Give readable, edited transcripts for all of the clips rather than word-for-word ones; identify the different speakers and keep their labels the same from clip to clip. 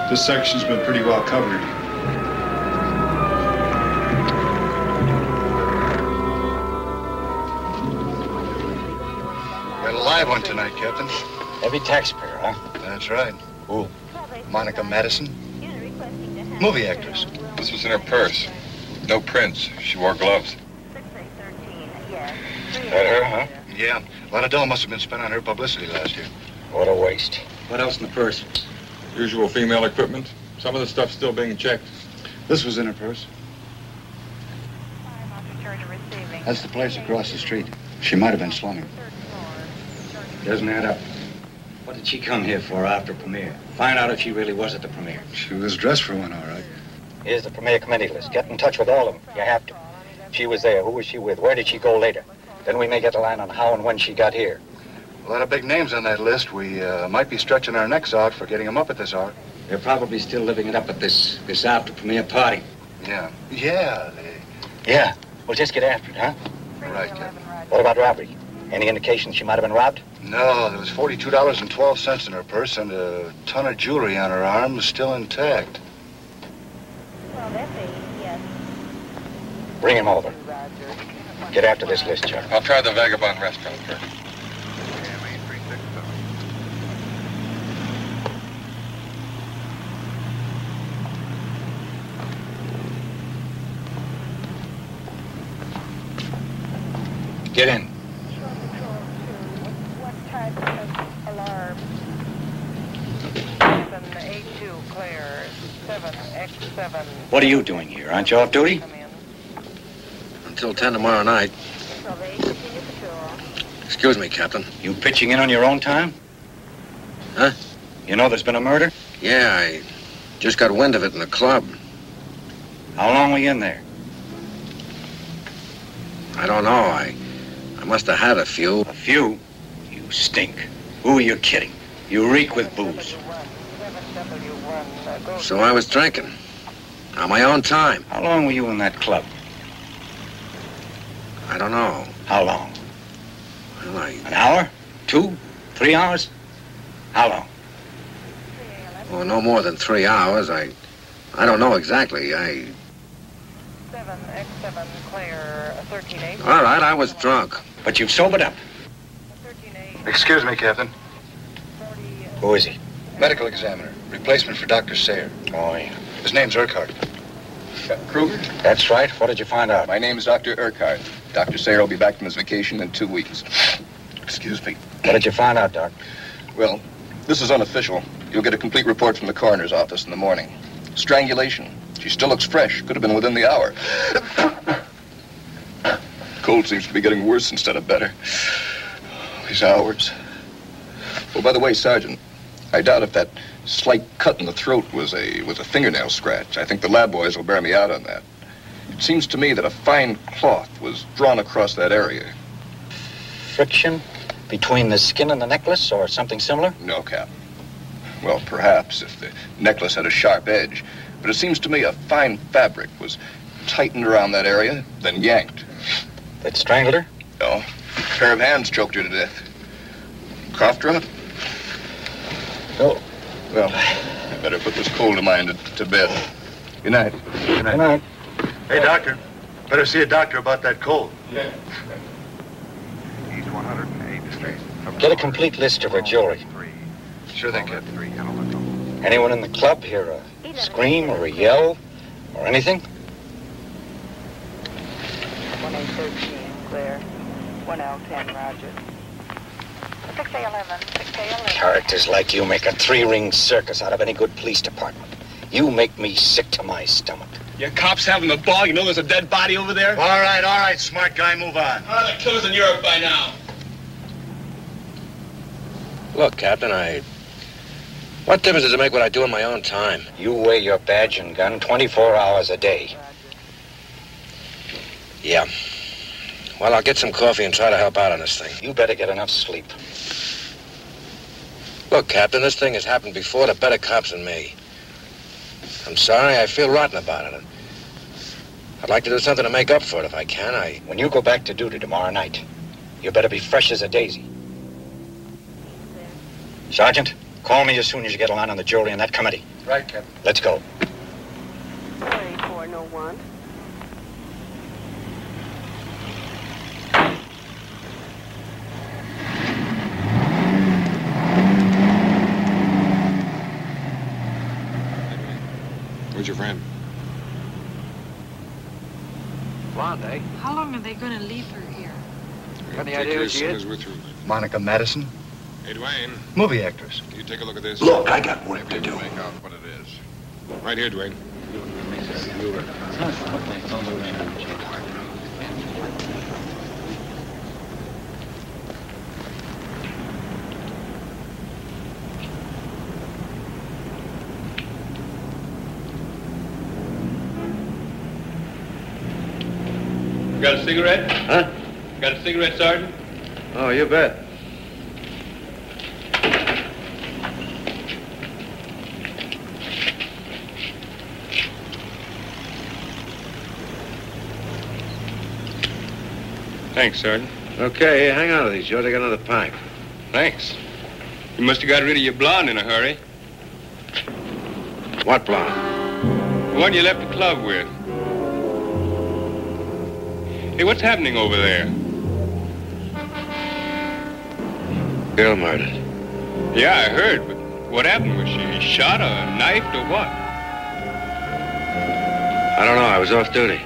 Speaker 1: This section's been pretty well covered.
Speaker 2: Got a live one tonight, Captain.
Speaker 3: Heavy taxpayer, huh?
Speaker 2: That's right.
Speaker 3: Who?
Speaker 2: Monica Madison. Movie actress.
Speaker 4: This was in her purse. No prints. She wore gloves.
Speaker 3: That her, huh?
Speaker 2: Yeah. A lot of dough must have been spent on her publicity last year.
Speaker 3: What a waste.
Speaker 5: What else in the purse?
Speaker 4: Usual female equipment. Some of the stuff's still being checked.
Speaker 1: This was in her purse.
Speaker 2: That's the place across the street. She might have been slumming.
Speaker 5: Doesn't add up. What did she come here for after premiere? Find out if she really was at the premiere.
Speaker 1: She was dressed for one, all right.
Speaker 3: Here's the premiere committee list. Get in touch with all of them. You have to. She was there. Who was she with? Where did she go later? Then we may get a line on how and when she got here.
Speaker 2: A lot of big names on that list. We might be stretching our necks out for getting them up at this hour.
Speaker 5: They're probably still living it up at this after premiere party.
Speaker 2: Yeah. Yeah,
Speaker 3: Yeah. We'll just get after it, huh?
Speaker 2: Right, Captain.
Speaker 3: What about robbery? Any indication she might have been robbed?
Speaker 2: No, there was $42.12 in her purse and a ton of jewelry on her arm still intact.
Speaker 6: Well, that's a yes.
Speaker 3: Bring him over. Get after this list, Chuck.
Speaker 4: I'll try the Vagabond restaurant first.
Speaker 3: Get in.
Speaker 6: What type of alarm? 7A2 clear. 7X7.
Speaker 5: What are you doing here? Aren't you off duty?
Speaker 6: Come in.
Speaker 7: Until 10 tomorrow night.
Speaker 6: Salvation patrol.
Speaker 7: Excuse me, Captain.
Speaker 5: You pitching in on your own time?
Speaker 7: Huh?
Speaker 5: You know there's been a murder?
Speaker 7: Yeah, I just got wind of it in the club.
Speaker 5: How long were you in there?
Speaker 7: I don't know. I must have had a few.
Speaker 5: A few? You stink. Who are you kidding? You reek with booze.
Speaker 6: 7W1.
Speaker 7: So I was drinking. On my own time.
Speaker 5: How long were you in that club?
Speaker 7: I don't know.
Speaker 5: How long?
Speaker 7: Well,
Speaker 5: An hour? 2? 3 hours? How long?
Speaker 7: well, no more than 3 hours. I don't know exactly.
Speaker 6: 7X7 clear. 13A.
Speaker 7: All right, I was drunk.
Speaker 5: But you've sobered up.
Speaker 6: 13A.
Speaker 2: Excuse me, Captain.
Speaker 6: 40.
Speaker 5: Who is he?
Speaker 2: Medical examiner. Replacement for Dr. Sayer.
Speaker 3: Oh, yeah.
Speaker 2: His name's Urquhart.
Speaker 4: Kruger?
Speaker 3: That's right. What did you find out?
Speaker 4: My name is Dr. Urquhart. Dr. Sayer will be back from his vacation in 2 weeks.
Speaker 2: Excuse me.
Speaker 3: What did you find out, Doc?
Speaker 4: Well, this is unofficial. You'll get a complete report from the coroner's office in the morning. Strangulation. She still looks fresh. Could have been within the hour. Cold seems to be getting worse instead of better. These hours. Oh, by the way, Sergeant, I doubt if that slight cut in the throat was a fingernail scratch. I think the lab boys will bear me out on that. It seems to me that a fine cloth was drawn across that area.
Speaker 3: Friction between the skin and the necklace or something similar?
Speaker 4: No, Cap. Well, perhaps if the necklace had a sharp edge. But it seems to me a fine fabric was tightened around that area, then yanked.
Speaker 3: That strangled her?
Speaker 4: No. A pair of hands choked her to death. Cough drop?
Speaker 3: No.
Speaker 4: Well, I better put this cold of mine to bed. Good night.
Speaker 3: Good night.
Speaker 2: Hey, doctor. Better see a doctor about that cold.
Speaker 1: Yeah.
Speaker 8: East 108th Street.
Speaker 3: Get a complete list of her jewelry.
Speaker 4: Sure thing, Captain.
Speaker 3: Anyone in the club hear a scream or a yell or anything?
Speaker 6: 1813, clear. 1L10, roger. 6A11, 6A11.
Speaker 3: Characters like you make a three-ring circus out of any good police department. You make me sick to my stomach.
Speaker 1: Your cops having a ball? You know there's a dead body over there?
Speaker 2: All right, smart guy, move on.
Speaker 1: The killer's in Europe by now.
Speaker 7: Look, Captain, what difference does it make what I do in my own time?
Speaker 3: You wear your badge and gun 24 hours a day.
Speaker 7: Yeah. Well, I'll get some coffee and try to help out on this thing.
Speaker 3: You better get enough sleep.
Speaker 7: Look, Captain, this thing has happened before to better cops than me. I'm sorry, I feel rotten about it. I'd like to do something to make up for it if I can.
Speaker 3: When you go back to duty tomorrow night, you better be fresh as a daisy. Sergeant, call me as soon as you get a line on the jewelry in that committee.
Speaker 4: Right, Captain.
Speaker 3: Let's go.
Speaker 6: 48401.
Speaker 1: Where's your friend?
Speaker 7: Blonde, eh?
Speaker 9: How long are they going to leave her here?
Speaker 7: Got any idea what she is?
Speaker 1: We're through.
Speaker 2: Monica Madison,
Speaker 1: Hey, Dwayne,
Speaker 2: movie actress.
Speaker 1: you take a look at this.
Speaker 8: Look, I got work to do.
Speaker 1: Make out what it is. Right here, Dwayne.
Speaker 10: Got a cigarette?
Speaker 7: Huh?
Speaker 10: Got a cigarette, Sergeant?
Speaker 7: Oh, you bet.
Speaker 10: Thanks, Sergeant.
Speaker 7: Okay, hang on to these, George. I got another pipe.
Speaker 10: Thanks. You must have got rid of your blonde in a hurry.
Speaker 7: What blonde?
Speaker 10: The one you left the club with. Hey, what's happening over there?
Speaker 7: Girl murdered.
Speaker 10: Yeah, I heard, but what happened? Was she shot or knifed or what?
Speaker 7: I don't know. I was off duty.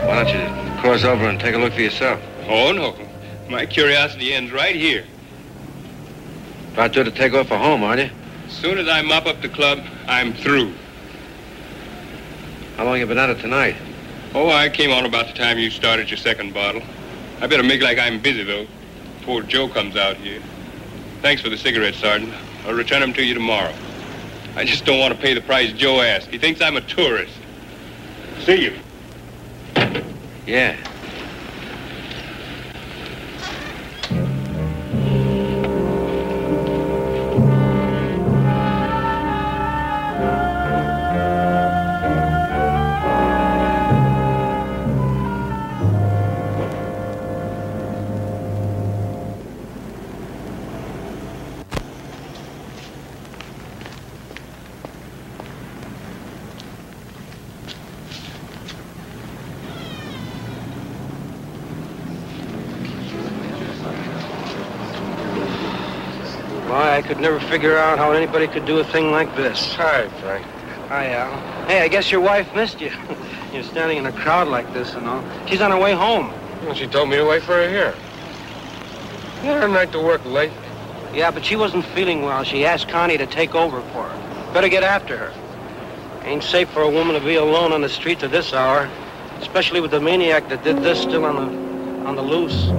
Speaker 7: Why don't you cross over and take a look for yourself?
Speaker 10: Oh, no. My curiosity ends right here.
Speaker 7: About due to take off for home, aren't you?
Speaker 10: As soon as I mop up the club, I'm through.
Speaker 7: How long you been at it tonight?
Speaker 10: Oh, I came on about the time you started your second bottle. I better make like I'm busy, though, before Joe comes out here. Thanks for the cigarettes, Sergeant. I'll return them to you tomorrow. I just don't want to pay the price Joe asked. He thinks I'm a tourist. See you.
Speaker 7: Yeah.
Speaker 11: Why, I could never figure out how anybody could do a thing like this.
Speaker 7: Hi, Frank.
Speaker 11: Hi, Al. Hey, I guess your wife missed you. You're standing in a crowd like this and all. She's on her way home.
Speaker 7: Well, she told me to wait for her here. You had a night to work late.
Speaker 11: Yeah, but she wasn't feeling well. She asked Connie to take over for her. Better get after her. Ain't safe for a woman to be alone on the streets at this hour, especially with the maniac that did this still on the loose.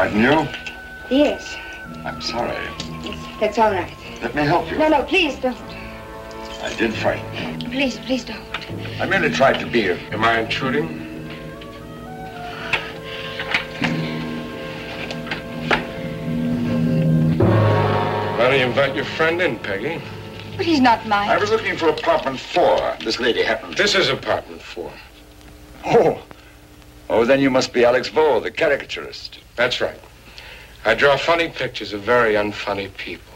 Speaker 8: Frighten you?
Speaker 6: Yes.
Speaker 8: I'm sorry.
Speaker 6: That's all right.
Speaker 8: Let me help you.
Speaker 6: No, please don't.
Speaker 8: I did frighten you.
Speaker 6: Please don't.
Speaker 8: I merely tried to be a...
Speaker 10: Am I intruding? Why don't you invite your friend in, Peggy?
Speaker 6: But he's not mine.
Speaker 8: I was looking for apartment 4. This lady happened.
Speaker 10: This is apartment 4.
Speaker 8: Oh. Oh, then you must be Alex Vaux, the caricaturist.
Speaker 10: That's right. I draw funny pictures of very unfunny people.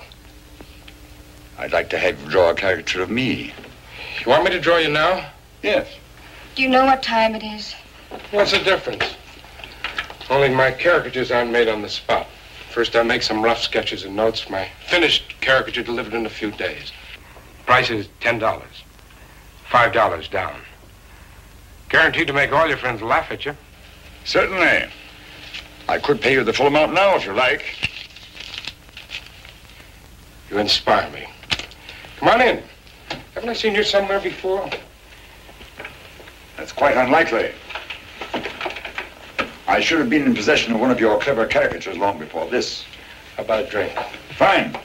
Speaker 8: I'd like to have you draw a caricature of me.
Speaker 10: You want me to draw you now?
Speaker 8: Yes.
Speaker 6: Do you know what time it is?
Speaker 10: What's the difference? Only my caricatures aren't made on the spot. First, I make some rough sketches and notes. My finished caricature delivered in a few days. Price is $10. $5 down. Guaranteed to make all your friends laugh at you.
Speaker 8: Certainly. I could pay you the full amount now if you like.
Speaker 10: You inspire me. Come on in. Haven't I seen you somewhere before?
Speaker 8: That's quite unlikely. I should have been in possession of one of your clever caricatures long before this.
Speaker 10: How about a drink?
Speaker 8: Fine.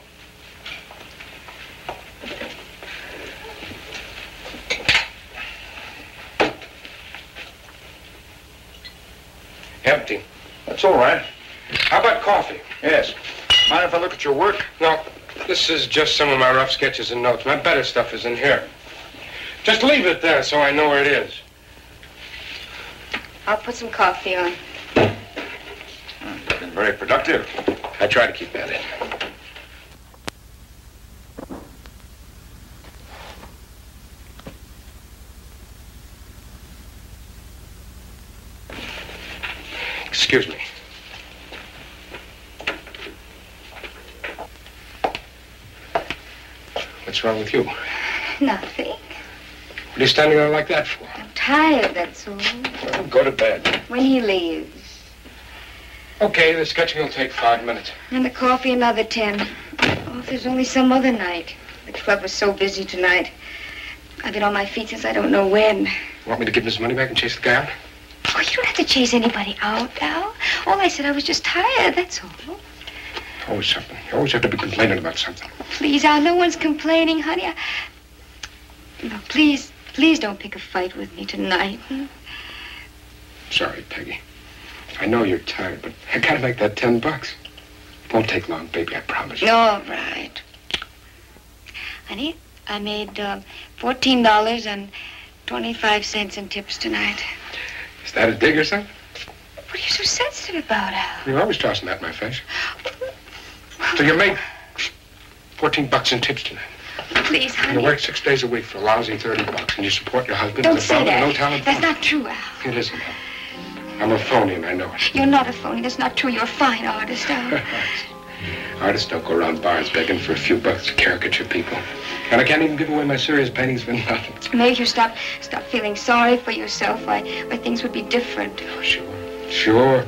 Speaker 10: Empty.
Speaker 8: That's all right.
Speaker 10: How about coffee?
Speaker 8: Yes. Mind if I look at your work?
Speaker 10: No, this is just some of my rough sketches and notes. My better stuff is in here. Just leave it there so I know where it is.
Speaker 6: I'll put some coffee on.
Speaker 8: You've been very productive.
Speaker 10: I try to keep at it. Excuse me. What's wrong with you?
Speaker 6: Nothing.
Speaker 10: What are you standing there like that for?
Speaker 6: I'm tired, that's all.
Speaker 10: Well, go to bed.
Speaker 6: When he leaves.
Speaker 10: Okay, the sketching will take 5 minutes.
Speaker 6: And the coffee, another 10. Oh, if there's only some other night. The club was so busy tonight. I've been on my feet since I don't know when.
Speaker 10: Want me to give him his money back and chase the guy out?
Speaker 6: Oh, you don't have to chase anybody out, Al. All I said, I was just tired, that's all.
Speaker 10: Always something. You always have to be complaining about something.
Speaker 6: Please, Al, no one's complaining, honey. No, please don't pick a fight with me tonight.
Speaker 10: Sorry, Peggy. I know you're tired, but I gotta make that $10. It won't take long, baby, I promise you.
Speaker 6: All right. Honey, I made $14.25 in tips tonight.
Speaker 10: Is that a dig or something?
Speaker 6: What are you so sensitive about, Al?
Speaker 10: You're always tossing that in my face. So you made $14 in tips tonight.
Speaker 6: Please, honey.
Speaker 10: You work 6 days a week for a lousy $30, and you support your husband
Speaker 6: Don't
Speaker 10: as a
Speaker 6: say
Speaker 10: father
Speaker 6: that.
Speaker 10: and no talent.
Speaker 6: That's not true, Al.
Speaker 10: It isn't. I'm a phony, and I know it.
Speaker 6: You're not a phony. That's not true. You're a fine artist, Al.
Speaker 10: Artists don't go around bars begging for a few bucks to caricature people. And I can't even give away my serious paintings for nothing.
Speaker 6: Maybe if you stop feeling sorry for yourself, why things would be different.
Speaker 10: Oh, sure.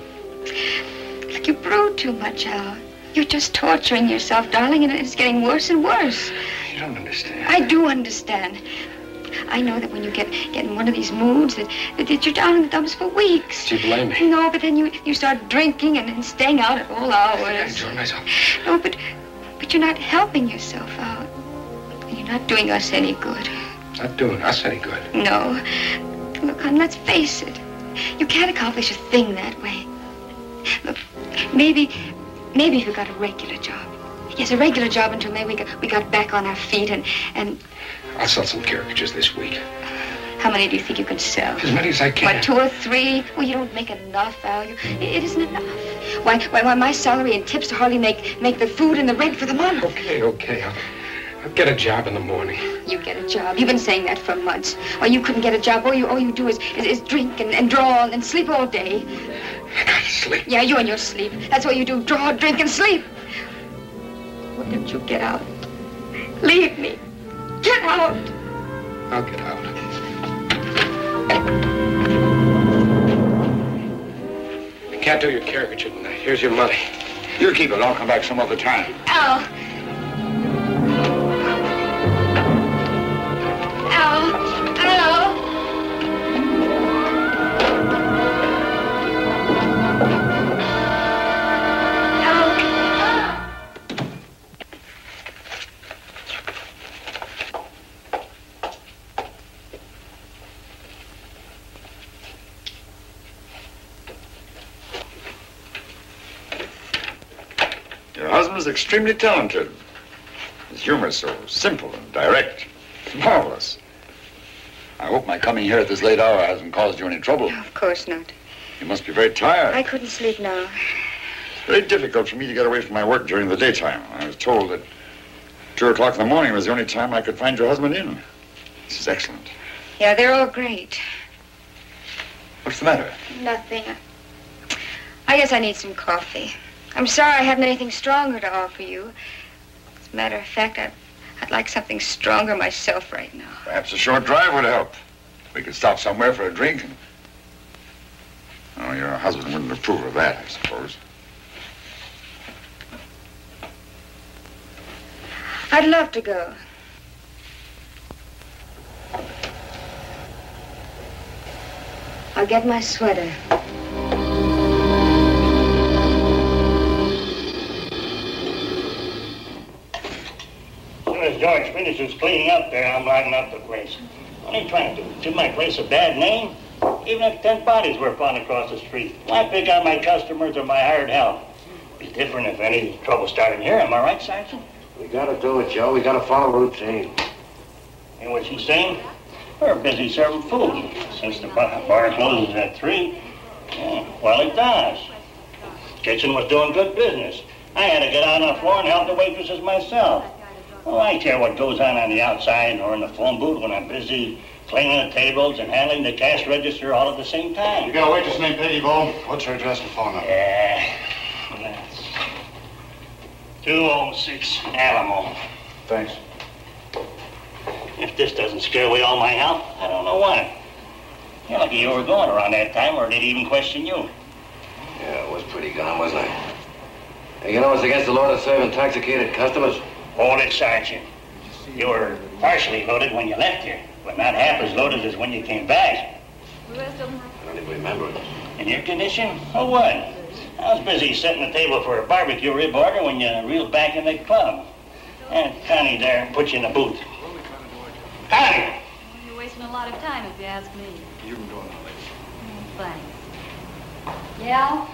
Speaker 6: Look, you brood too much, Al. You're just torturing yourself, darling, and it's getting worse and worse.
Speaker 10: You don't understand.
Speaker 6: I do understand. I know that when you get in one of these moods, that you're down in the dumps for weeks.
Speaker 10: Do you blame me?
Speaker 6: No, but then you start drinking and staying out at all hours.
Speaker 10: I enjoy myself.
Speaker 6: No, but you're not helping yourself out. And you're not doing us any good.
Speaker 10: Not doing us any good.
Speaker 6: No. Look, hon, let's face it. You can't accomplish a thing that way. Look, maybe if you got a regular job. Yes, a regular job until maybe we got back on our feet and...
Speaker 10: I'll sell some caricatures this week.
Speaker 6: How many do you think you can sell?
Speaker 10: As many as I can.
Speaker 6: What, 2 or 3? Well, you don't make enough, Al. It isn't enough. Why, my salary and tips hardly make the food and the rent for the month.
Speaker 10: Okay. I'll get a job in the morning.
Speaker 6: You get a job. You've been saying that for months. Why, you couldn't get a job. All you do is drink and draw and sleep all day.
Speaker 10: I gotta sleep.
Speaker 6: Yeah, you and your sleep. That's what you do. Draw, drink, and sleep. Why don't you get out? Leave me. Get out.
Speaker 10: I'll get out. I can't do your caricature tonight. Here's your money.
Speaker 8: You keep it. I'll come back some other time.
Speaker 6: Al.
Speaker 8: Your husband is extremely talented. His humor is so simple and direct. Marvelous. I hope my coming here at this late hour hasn't caused you any trouble.
Speaker 6: No, of course not.
Speaker 8: You must be very tired.
Speaker 6: I couldn't sleep now.
Speaker 8: It's very difficult for me to get away from my work during the daytime. I was told that 2 o'clock in the morning was the only time I could find your husband in. This is excellent.
Speaker 6: Yeah, they're all great.
Speaker 8: What's the matter?
Speaker 6: Nothing. I guess I need some coffee. I'm sorry I haven't anything stronger to offer you. As a matter of fact, I'd like something stronger myself right now.
Speaker 8: Perhaps a short drive would help. We could stop somewhere for a drink. Oh, your husband wouldn't approve of that, I suppose.
Speaker 6: I'd love to go. I'll get my sweater.
Speaker 12: As George finishes cleaning up there, I'm lighting up the place. What are you trying to do? Give my place a bad name? Even if 10 bodies were found across the street, why pick out my customers or my hired help? It'd be different if any trouble started here, am I right, Sergeant?
Speaker 3: We gotta do it, Joe. We gotta follow routine.
Speaker 12: And what she's saying? We're busy serving food. Since the bar closes at 3, well, it does. Kitchen was doing good business. I had to get out on the floor and help the waitresses myself. Well, I care what goes on the outside or in the phone booth when I'm busy cleaning the tables and handling the cash register all at the same time.
Speaker 2: You got a waitress named Peggy Bo? What's her address and phone number?
Speaker 12: Yeah, that's 206 Alamo.
Speaker 2: Thanks.
Speaker 12: If this doesn't scare away all my help, I don't know what. You're lucky you were going around that time, or they'd even question you.
Speaker 3: Yeah, it was pretty gone, wasn't I? Hey, you know it's against the law to serve intoxicated customers?
Speaker 12: Hold it, Sergeant. You were partially loaded when you left here, but not half as loaded as when you came back.
Speaker 3: I don't even remember it.
Speaker 12: In your condition? Oh, what? I was busy setting the table for a barbecue rib order when you reeled back in the club. And Connie there put you in the booth. Connie!
Speaker 9: You're wasting a lot of time if you ask me.
Speaker 2: You can go now, lady.
Speaker 9: Thanks. Yeah?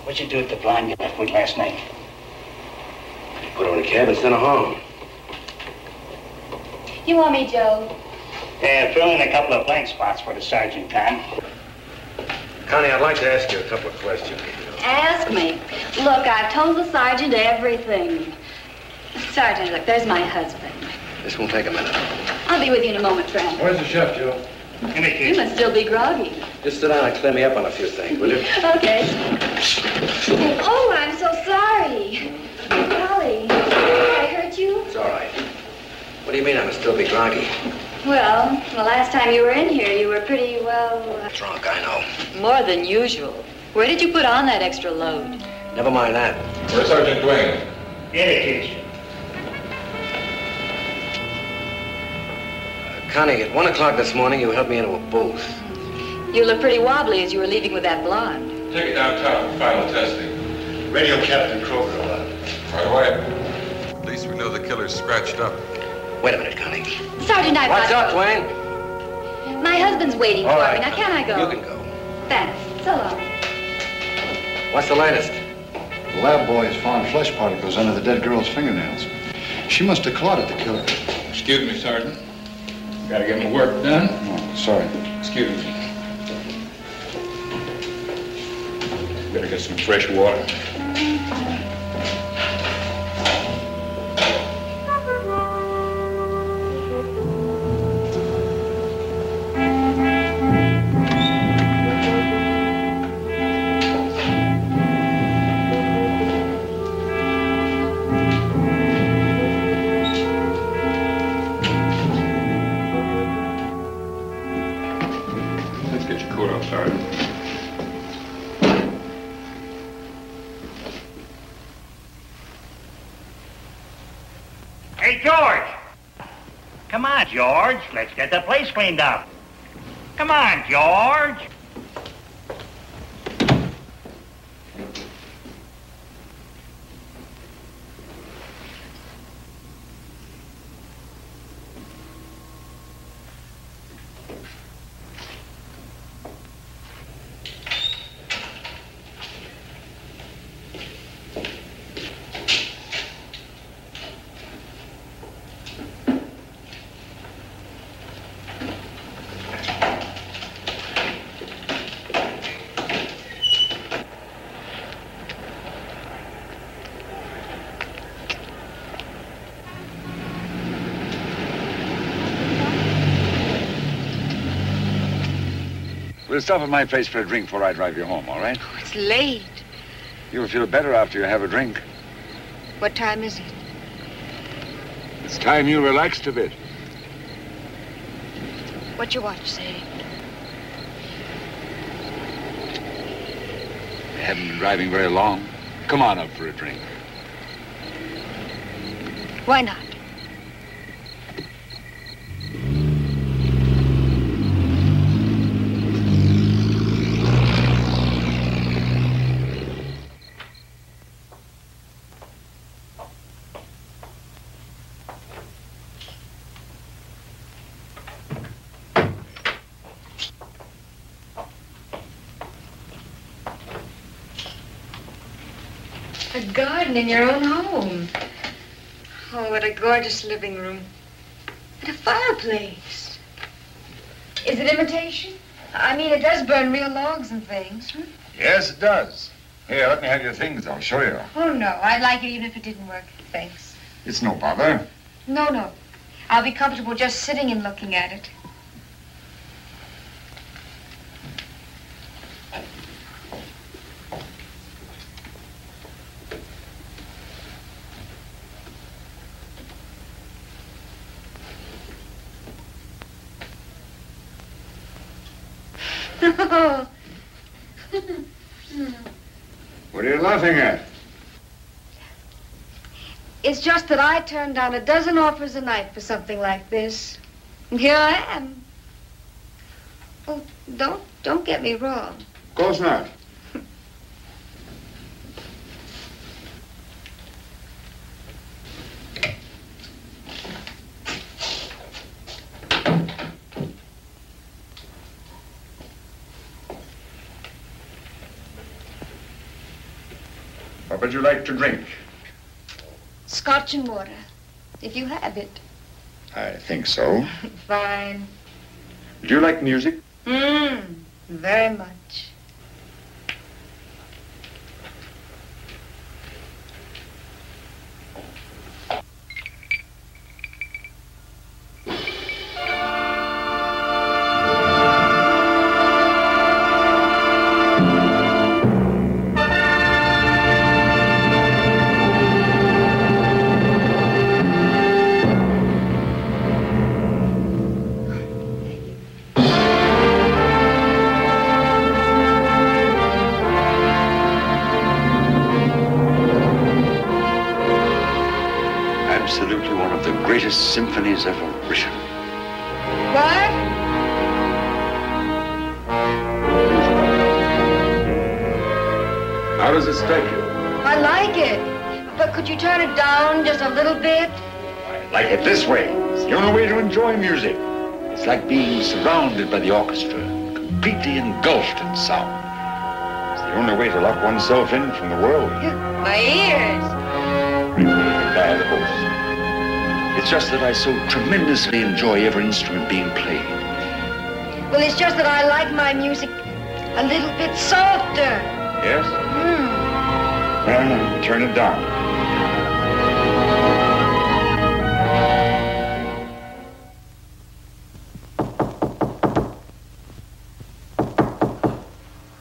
Speaker 12: What'd you do with the blonde you left with last night?
Speaker 3: Put her in a cab and sent her home.
Speaker 9: You want me, Joe?
Speaker 12: Yeah, fill in a couple of blank spots for the sergeant, Con.
Speaker 3: Connie, I'd like to ask you a couple of questions.
Speaker 9: Ask me. Look, I've told the sergeant everything. Sergeant, look, there's my husband.
Speaker 3: This won't take a minute.
Speaker 9: I'll be with you in a moment, friend.
Speaker 8: Where's the chef, Joe?
Speaker 12: In the kitchen.
Speaker 9: You must still be groggy.
Speaker 3: Just sit down and clear me up on a few things, will you?
Speaker 9: Okay. Oh, I'm so sorry. Golly, did I hurt you?
Speaker 3: It's all right. What do you mean I must still be groggy?
Speaker 9: Well, the last time you were in here, you were pretty, well...
Speaker 3: Drunk, I know.
Speaker 9: More than usual. Where did you put on that extra load?
Speaker 3: Never mind that.
Speaker 4: Where's Sergeant Duane?
Speaker 12: In the kitchen.
Speaker 3: Connie, at 1 o'clock this morning, you helped me into a booth.
Speaker 9: You look pretty wobbly as you were leaving with that blonde.
Speaker 10: Take it downtown for final testing.
Speaker 2: Radio Captain Croker allowed.
Speaker 10: Right away. At least we know the killer's scratched up.
Speaker 3: Wait a minute, Connie.
Speaker 9: Sergeant, I've
Speaker 3: What's
Speaker 9: got
Speaker 3: up,
Speaker 9: to
Speaker 3: Duane?
Speaker 9: go. My husband's waiting
Speaker 3: All
Speaker 9: for
Speaker 3: right.
Speaker 9: me. Now, can I go?
Speaker 3: You can go.
Speaker 9: Thanks. So long.
Speaker 3: What's the latest?
Speaker 2: The lab boy has found flesh particles under the dead girl's fingernails. She must have clotted the killer.
Speaker 10: Excuse me, Sergeant. Gotta get my work done.
Speaker 2: Oh, sorry.
Speaker 10: Excuse me. Better get some fresh water.
Speaker 12: Hey, George! Come on, George. Let's get the place cleaned up. Come on, George.
Speaker 8: We'll stop at my place for a drink before I drive you home, all right?
Speaker 6: Oh, it's late.
Speaker 8: You'll feel better after you have a drink.
Speaker 6: What time is it?
Speaker 8: It's time you relaxed a bit.
Speaker 6: What's your watch say?
Speaker 8: I haven't been driving very long. Come on up for a drink.
Speaker 6: Why not? A garden in your own home. Oh, what a gorgeous living room. And a fireplace. Is it imitation? I mean, it does burn real logs and things. Hmm?
Speaker 8: Yes, it does. Here, let me have your things. I'll show you.
Speaker 6: Oh, no. I'd like it even if it didn't work. Thanks.
Speaker 8: It's no bother.
Speaker 6: No, no. I'll be comfortable just sitting and looking at it.
Speaker 8: What are you laughing at?
Speaker 6: It's just that I turned down a dozen offers a night for something like this. And here I am. Oh, don't get me wrong.
Speaker 8: Of course not. What would you like to drink?
Speaker 6: Scotch and water, if you have it.
Speaker 8: I think so.
Speaker 6: Fine.
Speaker 8: Do you like music?
Speaker 6: Very much.
Speaker 8: Symphonies ever written.
Speaker 6: What?
Speaker 8: How does it strike you?
Speaker 6: I like it. But could you turn it down just a little bit?
Speaker 8: I like it this way. It's the only way to enjoy music. It's like being surrounded by the orchestra, completely engulfed in sound. It's the only way to lock oneself in from the world.
Speaker 6: My ears.
Speaker 8: Bad host. It's just that I so tremendously enjoy every instrument being played.
Speaker 6: Well, it's just that I like my music a little bit softer.
Speaker 8: Yes? Well, turn it down.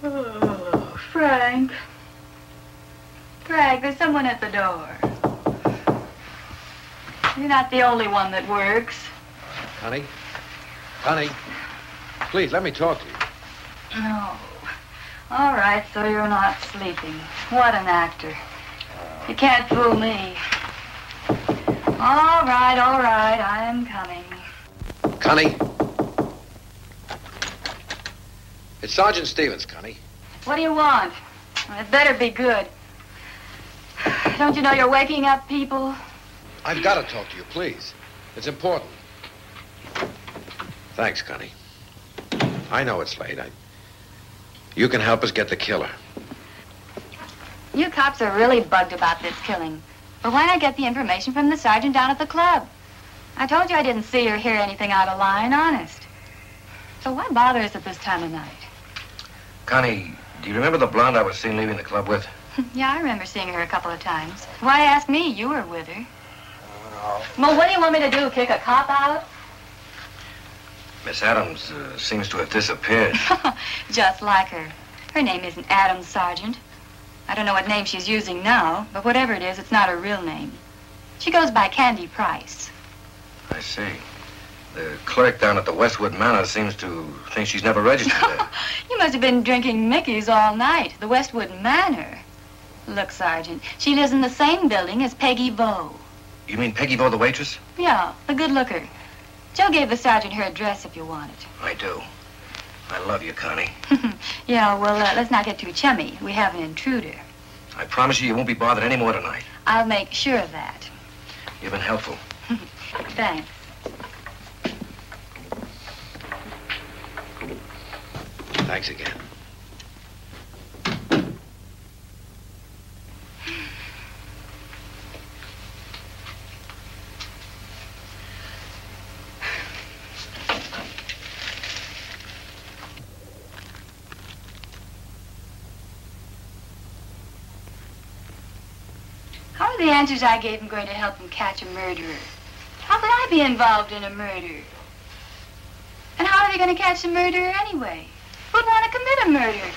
Speaker 13: Oh, Frank. Frank, there's someone at the door. You're not the only one that works.
Speaker 7: Connie? Connie? Please, let me talk to you.
Speaker 13: No. All right, so you're not sleeping. What an actor. You can't fool me. All right, I am coming.
Speaker 7: Connie? It's Sergeant Stevens, Connie.
Speaker 13: What do you want? It better be good. Don't you know you're waking up people?
Speaker 7: I've got to talk to you, please. It's important. Thanks, Connie. I know it's late. You can help us get the killer.
Speaker 13: You cops are really bugged about this killing. But why not get the information from the sergeant down at the club? I told you I didn't see or hear anything out of line, honest. So why bother us at this time of night?
Speaker 7: Connie, do you remember the blonde I was seen leaving the club with?
Speaker 13: Yeah, I remember seeing her a couple of times. Why ask me? You were with her. Well, what do you want me to do? Kick a cop out?
Speaker 7: Miss Adams seems to have disappeared.
Speaker 13: Just like her. Her name isn't Adams, Sergeant. I don't know what name she's using now, but whatever it is, it's not her real name. She goes by Candy Price.
Speaker 7: I see. The clerk down at the Westwood Manor seems to think she's never registered there.
Speaker 13: You must have been drinking Mickey's all night. The Westwood Manor. Look, Sergeant, she lives in the same building as Peggy Vaux.
Speaker 7: You mean Peggy Vaux, the waitress?
Speaker 13: Yeah, the good looker. Joe gave the sergeant her address if you want it.
Speaker 7: I do. I love you, Connie.
Speaker 13: Yeah, well, let's not get too chummy. We have an intruder.
Speaker 7: I promise you won't be bothered any more tonight.
Speaker 13: I'll make sure of that.
Speaker 7: You've been helpful.
Speaker 13: Thanks.
Speaker 7: Thanks again.
Speaker 13: How are the answers I gave him going to help him catch a murderer? How could I be involved in a murder? And how are they going to catch the murderer anyway? Who'd want to commit a murder?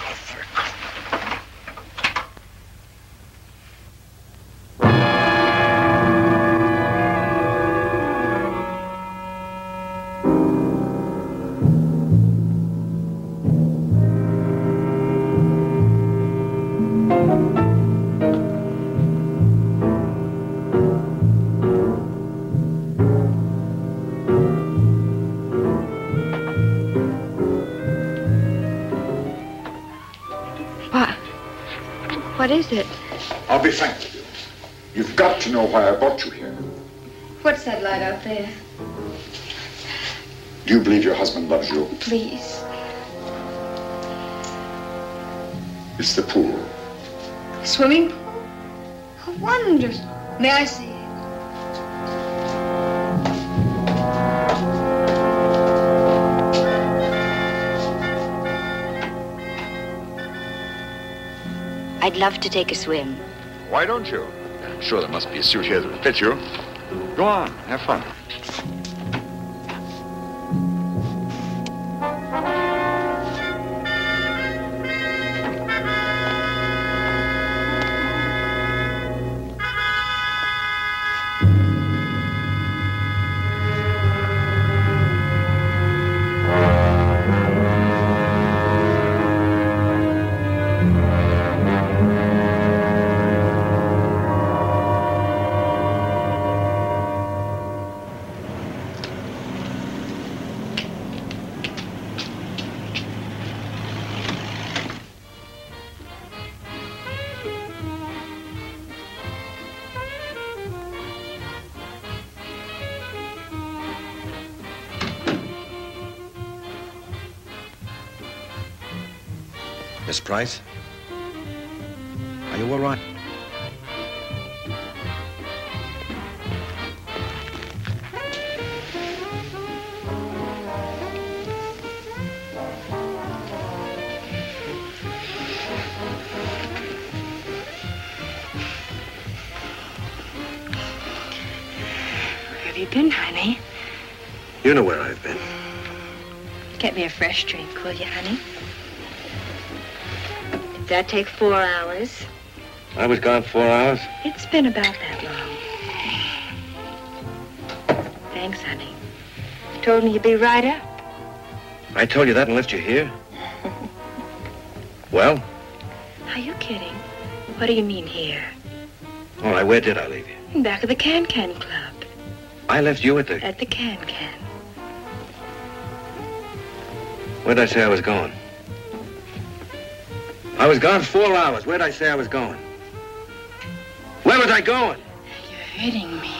Speaker 6: What is it?
Speaker 8: I'll be frank with you. You've got to know why I brought you here.
Speaker 6: What's that light out there?
Speaker 8: Do you believe your husband loves you?
Speaker 6: Please.
Speaker 8: It's the pool.
Speaker 6: Swimming pool? How wonderful. May I see it?
Speaker 14: I'd love to take a swim.
Speaker 8: Why don't you? I'm sure there must be a suit here that will fit you. Go on, have fun.
Speaker 7: Miss Price? Are you all right?
Speaker 6: Where have you been, honey?
Speaker 7: You know where I've been.
Speaker 6: Get me a fresh drink, will you, honey? Did that take 4 hours?
Speaker 7: I was gone 4 hours?
Speaker 6: It's been about that long. Thanks, honey. You told me you'd be right up.
Speaker 7: I told you that and left you here? Well?
Speaker 6: Are you kidding? What do you mean here?
Speaker 7: All right, where did I leave you?
Speaker 6: In back of the Can-Can Club.
Speaker 7: I left you at the...
Speaker 6: At the Can-Can.
Speaker 7: Where'd I say I was going? I was gone 4 hours. Where'd I say I was going? Where was I going?
Speaker 6: You're hitting me.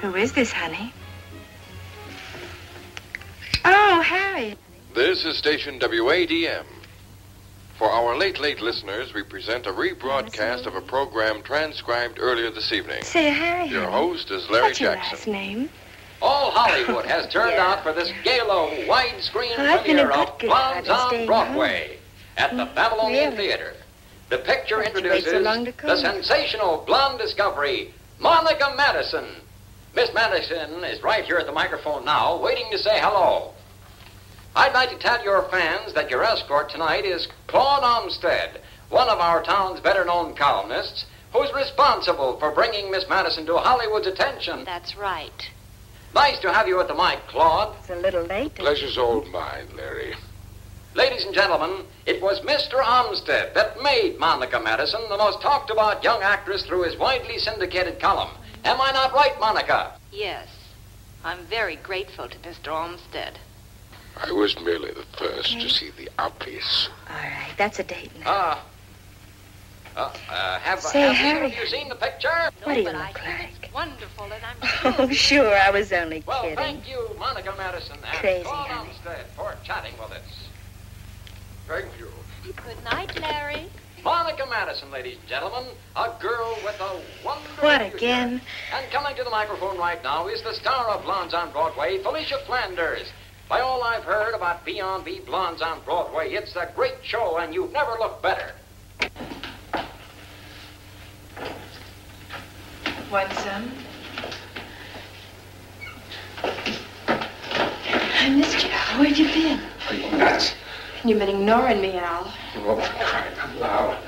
Speaker 6: Who is this, honey? Oh, Harry.
Speaker 15: This is station WADM. For our late listeners, we present a rebroadcast of a program transcribed earlier this evening.
Speaker 6: Say, Harry.
Speaker 15: Your host is Larry
Speaker 6: What's your
Speaker 15: Jackson.
Speaker 6: last name?
Speaker 16: All Hollywood has turned out for this gala widescreen premiere of Blondes on Broadway at the Babylonian Theater. The picture introduces the sensational blonde discovery, Monica Madison. Miss Madison is right here at the microphone now, waiting to say hello. I'd like to tell your fans that your escort tonight is Claude Olmsted, one of our town's better-known columnists, who's responsible for bringing Miss Madison to Hollywood's attention.
Speaker 17: That's right.
Speaker 16: Nice to have you at the mic, Claude.
Speaker 17: It's a little late.
Speaker 7: Pleasure's all mine, Larry.
Speaker 16: Ladies and gentlemen, it was Mr. Olmsted that made Monica Madison the most talked-about young actress through his widely syndicated column. Am I not right, Monica?
Speaker 17: Yes. I'm very grateful to Mr. Olmsted.
Speaker 7: I was merely the first to see the obvious.
Speaker 17: All right, that's a date now.
Speaker 16: Have
Speaker 17: Harry,
Speaker 16: either of you seen the picture?
Speaker 17: What do you look like? Wonderful, and I'm Oh, sure, I was only
Speaker 16: Well,
Speaker 17: kidding.
Speaker 16: thank you, Monica Madison, and
Speaker 17: Crazy,
Speaker 16: Claude
Speaker 17: honey.
Speaker 16: Olmsted for chatting with us.
Speaker 7: Thank you.
Speaker 17: Good night, Larry.
Speaker 16: Monica Madison, ladies and gentlemen, a girl with a wonderful
Speaker 17: What
Speaker 16: future.
Speaker 17: again?
Speaker 16: And coming to the microphone right now is the star of Blondes on Broadway, Felicia Flanders. By all I've heard about B&B Blondes on Broadway, it's a great show, and you've never looked better.
Speaker 18: Want some? I missed you. Where'd you been?
Speaker 7: Are you nuts?
Speaker 18: You've been ignoring me, Al.
Speaker 7: Oh, for crying out loud.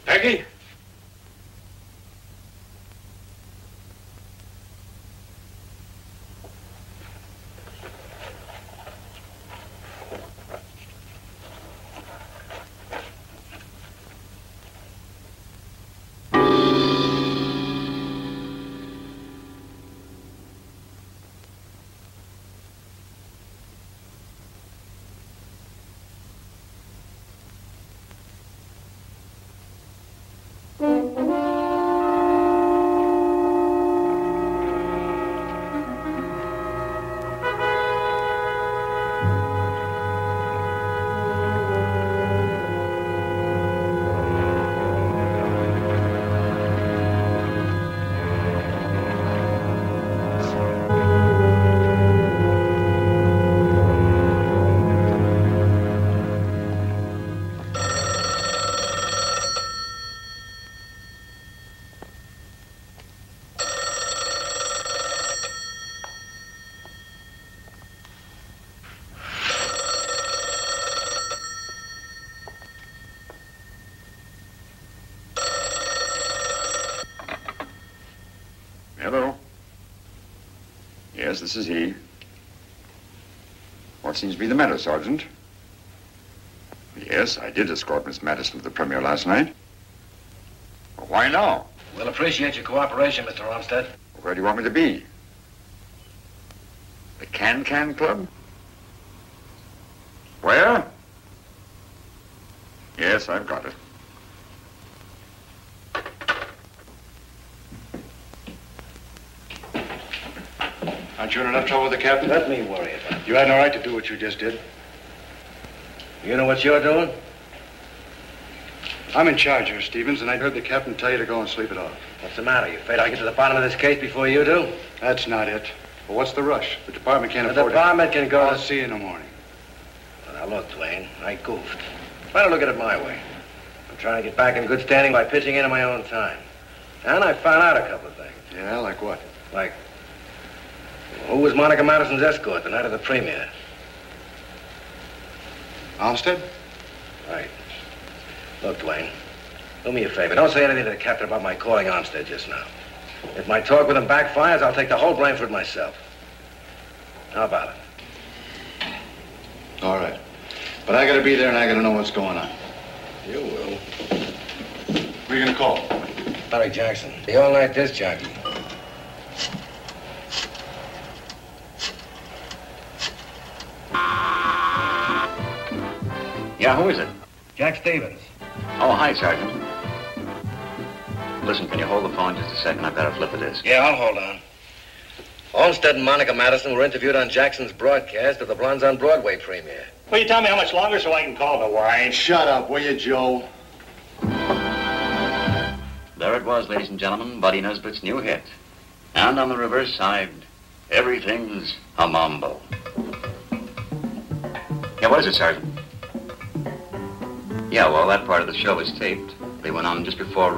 Speaker 7: Peggy?
Speaker 8: Hello. Yes, this is he. What seems to be the matter, Sergeant? Yes, I did escort Miss Madison to the premiere last night. Well, why now?
Speaker 3: We'll appreciate your cooperation, Mr. Olmsted.
Speaker 8: Where do you want me to be? The Can-Can Club? Where? Yes, I've got it.
Speaker 2: Aren't you in enough trouble with the captain?
Speaker 3: Let me worry about it.
Speaker 2: You had no right to do what you just did.
Speaker 3: You know what you're doing?
Speaker 2: I'm in charge here, Stevens, and I heard the captain tell you to go and sleep it off.
Speaker 3: What's the matter? You afraid I'll get to the bottom of this case before you do?
Speaker 2: That's not it. But what's the rush? The department can't
Speaker 3: The
Speaker 2: afford it.
Speaker 3: department can go
Speaker 2: I'll
Speaker 3: to...
Speaker 2: see you in the morning.
Speaker 3: Well, now, look, Dwayne, I goofed. Try to look at it my way. I'm trying to get back in good standing by pitching in my own time. And I found out a couple of things.
Speaker 2: Yeah, like what?
Speaker 3: Like, who was Monica Madison's escort the night of the premiere?
Speaker 2: Olmsted?
Speaker 3: Right. Look, Dwayne, do me a favor. Don't say anything to the captain about my calling Olmsted just now. If my talk with him backfires, I'll take the whole blame for it myself. How about it?
Speaker 2: All right. But I gotta be there and I gotta know what's going on.
Speaker 3: You will.
Speaker 2: Who are you gonna call?
Speaker 3: Larry Jackson, the all-night disc jockey.
Speaker 19: Yeah, who is it?
Speaker 3: Jack Stevens.
Speaker 19: Oh, hi, Sergeant. Listen, can you hold the phone just a second? I've got to flip a disc.
Speaker 3: Yeah, I'll hold on.
Speaker 7: Olmsted and Monica Madison were interviewed on Jackson's broadcast of the Blondes on Broadway premiere.
Speaker 12: Will you tell me how much longer so I can call the wine?
Speaker 2: Shut up, will you, Joe?
Speaker 19: There it was, ladies and gentlemen, Buddy Nesbitt's new hit. And on the reverse side, everything's a mambo. Yeah, what is it, Sergeant? Yeah, well, that part of the show was taped. They went on just before,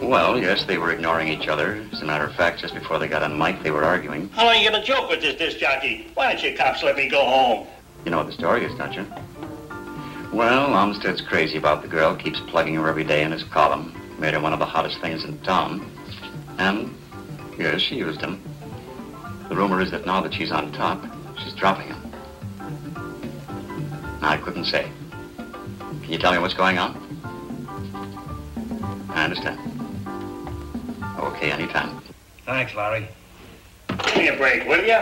Speaker 19: Well, yes, they were ignoring each other. As a matter of fact, just before they got on mic, they were arguing.
Speaker 12: How long are you gonna joke with this disc jockey? Why don't you cops let me go home?
Speaker 19: You know what the story is, don't you? Well, Olmsted's crazy about the girl, keeps plugging her every day in his column. Made her one of the hottest things in town. And, yes, she used him. The rumor is that now that she's on top, she's dropping him. I couldn't say. Can you tell me what's going on? I understand. Okay, anytime.
Speaker 3: Thanks, Larry.
Speaker 12: Give me a break, will you?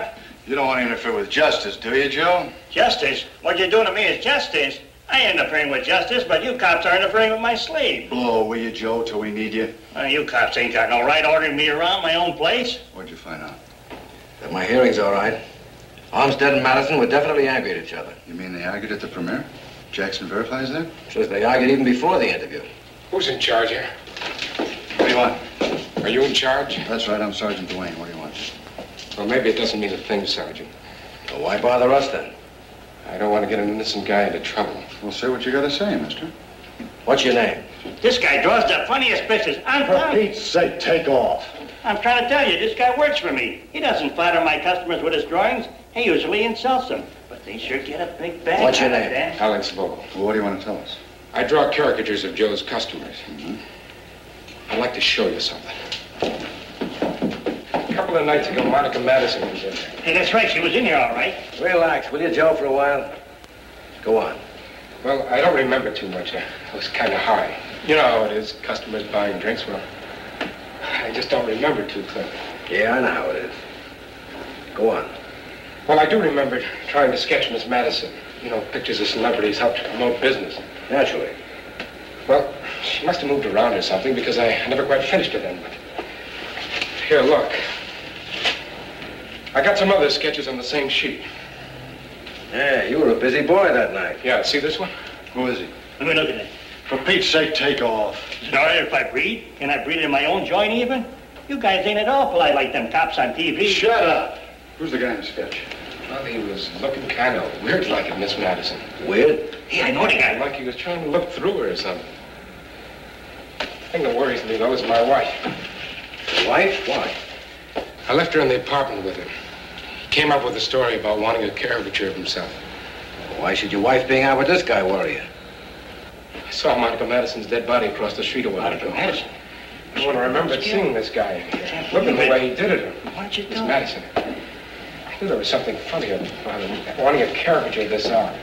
Speaker 2: You don't want to interfere with justice, do you, Joe?
Speaker 12: Justice? What you're doing to me is justice. I ain't interfering with justice, but you cops are interfering with my sleep.
Speaker 2: Blow, will you, Joe, till we need you?
Speaker 12: You cops ain't got no right ordering me around my own place.
Speaker 2: What'd you find out?
Speaker 7: That my hearing's all right. Olmsted and Madison were definitely angry at each other.
Speaker 2: You mean they argued at the premiere? Jackson verifies that?
Speaker 7: Says they argued even before the interview.
Speaker 10: Who's in charge here?
Speaker 2: What do you want?
Speaker 10: Are you in charge?
Speaker 2: That's right, I'm Sergeant Duane. What do you want?
Speaker 10: Well, maybe it doesn't mean a thing, Sergeant.
Speaker 7: Well, why bother us then?
Speaker 10: I don't want to get an innocent guy into trouble.
Speaker 2: Well, say what you gotta say, mister.
Speaker 7: What's your name?
Speaker 12: This guy draws the funniest pictures.
Speaker 2: For Pete's sake, take off.
Speaker 12: I'm trying to tell you, this guy works for me. He doesn't flatter my customers with his drawings. He usually insults them. But they sure get a big bang.
Speaker 7: What's your name?
Speaker 10: Alex Vogel.
Speaker 2: Well, what do you want to tell us?
Speaker 10: I draw caricatures of Joe's customers. I'd like to show you something. A couple of nights ago, Monica Madison was in there.
Speaker 12: Hey, that's right. She was in here all right.
Speaker 7: Relax, will you, Joe, for a while? Go on.
Speaker 10: Well, I don't remember too much. I was kind of high. You know how it is, customers buying drinks. Well, I just don't remember too clearly.
Speaker 7: Yeah, I know how it is. Go on.
Speaker 10: Well, I do remember trying to sketch Miss Madison. You know, pictures of celebrities help to promote business.
Speaker 7: Naturally.
Speaker 10: Well, she must have moved around or something because I never quite finished it then. But here, look. I got some other sketches on the same sheet.
Speaker 7: Yeah, you were a busy boy that night.
Speaker 10: Yeah, see this one?
Speaker 2: Who is he?
Speaker 12: Let me look at it.
Speaker 2: For Pete's sake, take off.
Speaker 12: Is it all right if I breathe? Can I breathe in my own joint even? You guys ain't at all polite like them cops on TV.
Speaker 2: Shut up. Who's the guy in the sketch?
Speaker 10: Well, he was looking kind of weird like it, Miss Madison.
Speaker 7: Weird?
Speaker 12: Hey, I know the guy.
Speaker 10: Like he was trying to look through her or something. The thing that worries me, though, is my wife.
Speaker 7: Your wife? Why?
Speaker 10: I left her in the apartment with him. He came up with a story about wanting a caricature of himself.
Speaker 7: Well, why should your wife being out with this guy worry you?
Speaker 10: I saw Monica Madison's dead body across the street a while ago.
Speaker 12: Madison?
Speaker 10: And when I remembered seeing this guy, looking the way he did it,
Speaker 12: What'd you do?
Speaker 10: Miss Madison, I knew there was something funny about him wanting a caricature this hour.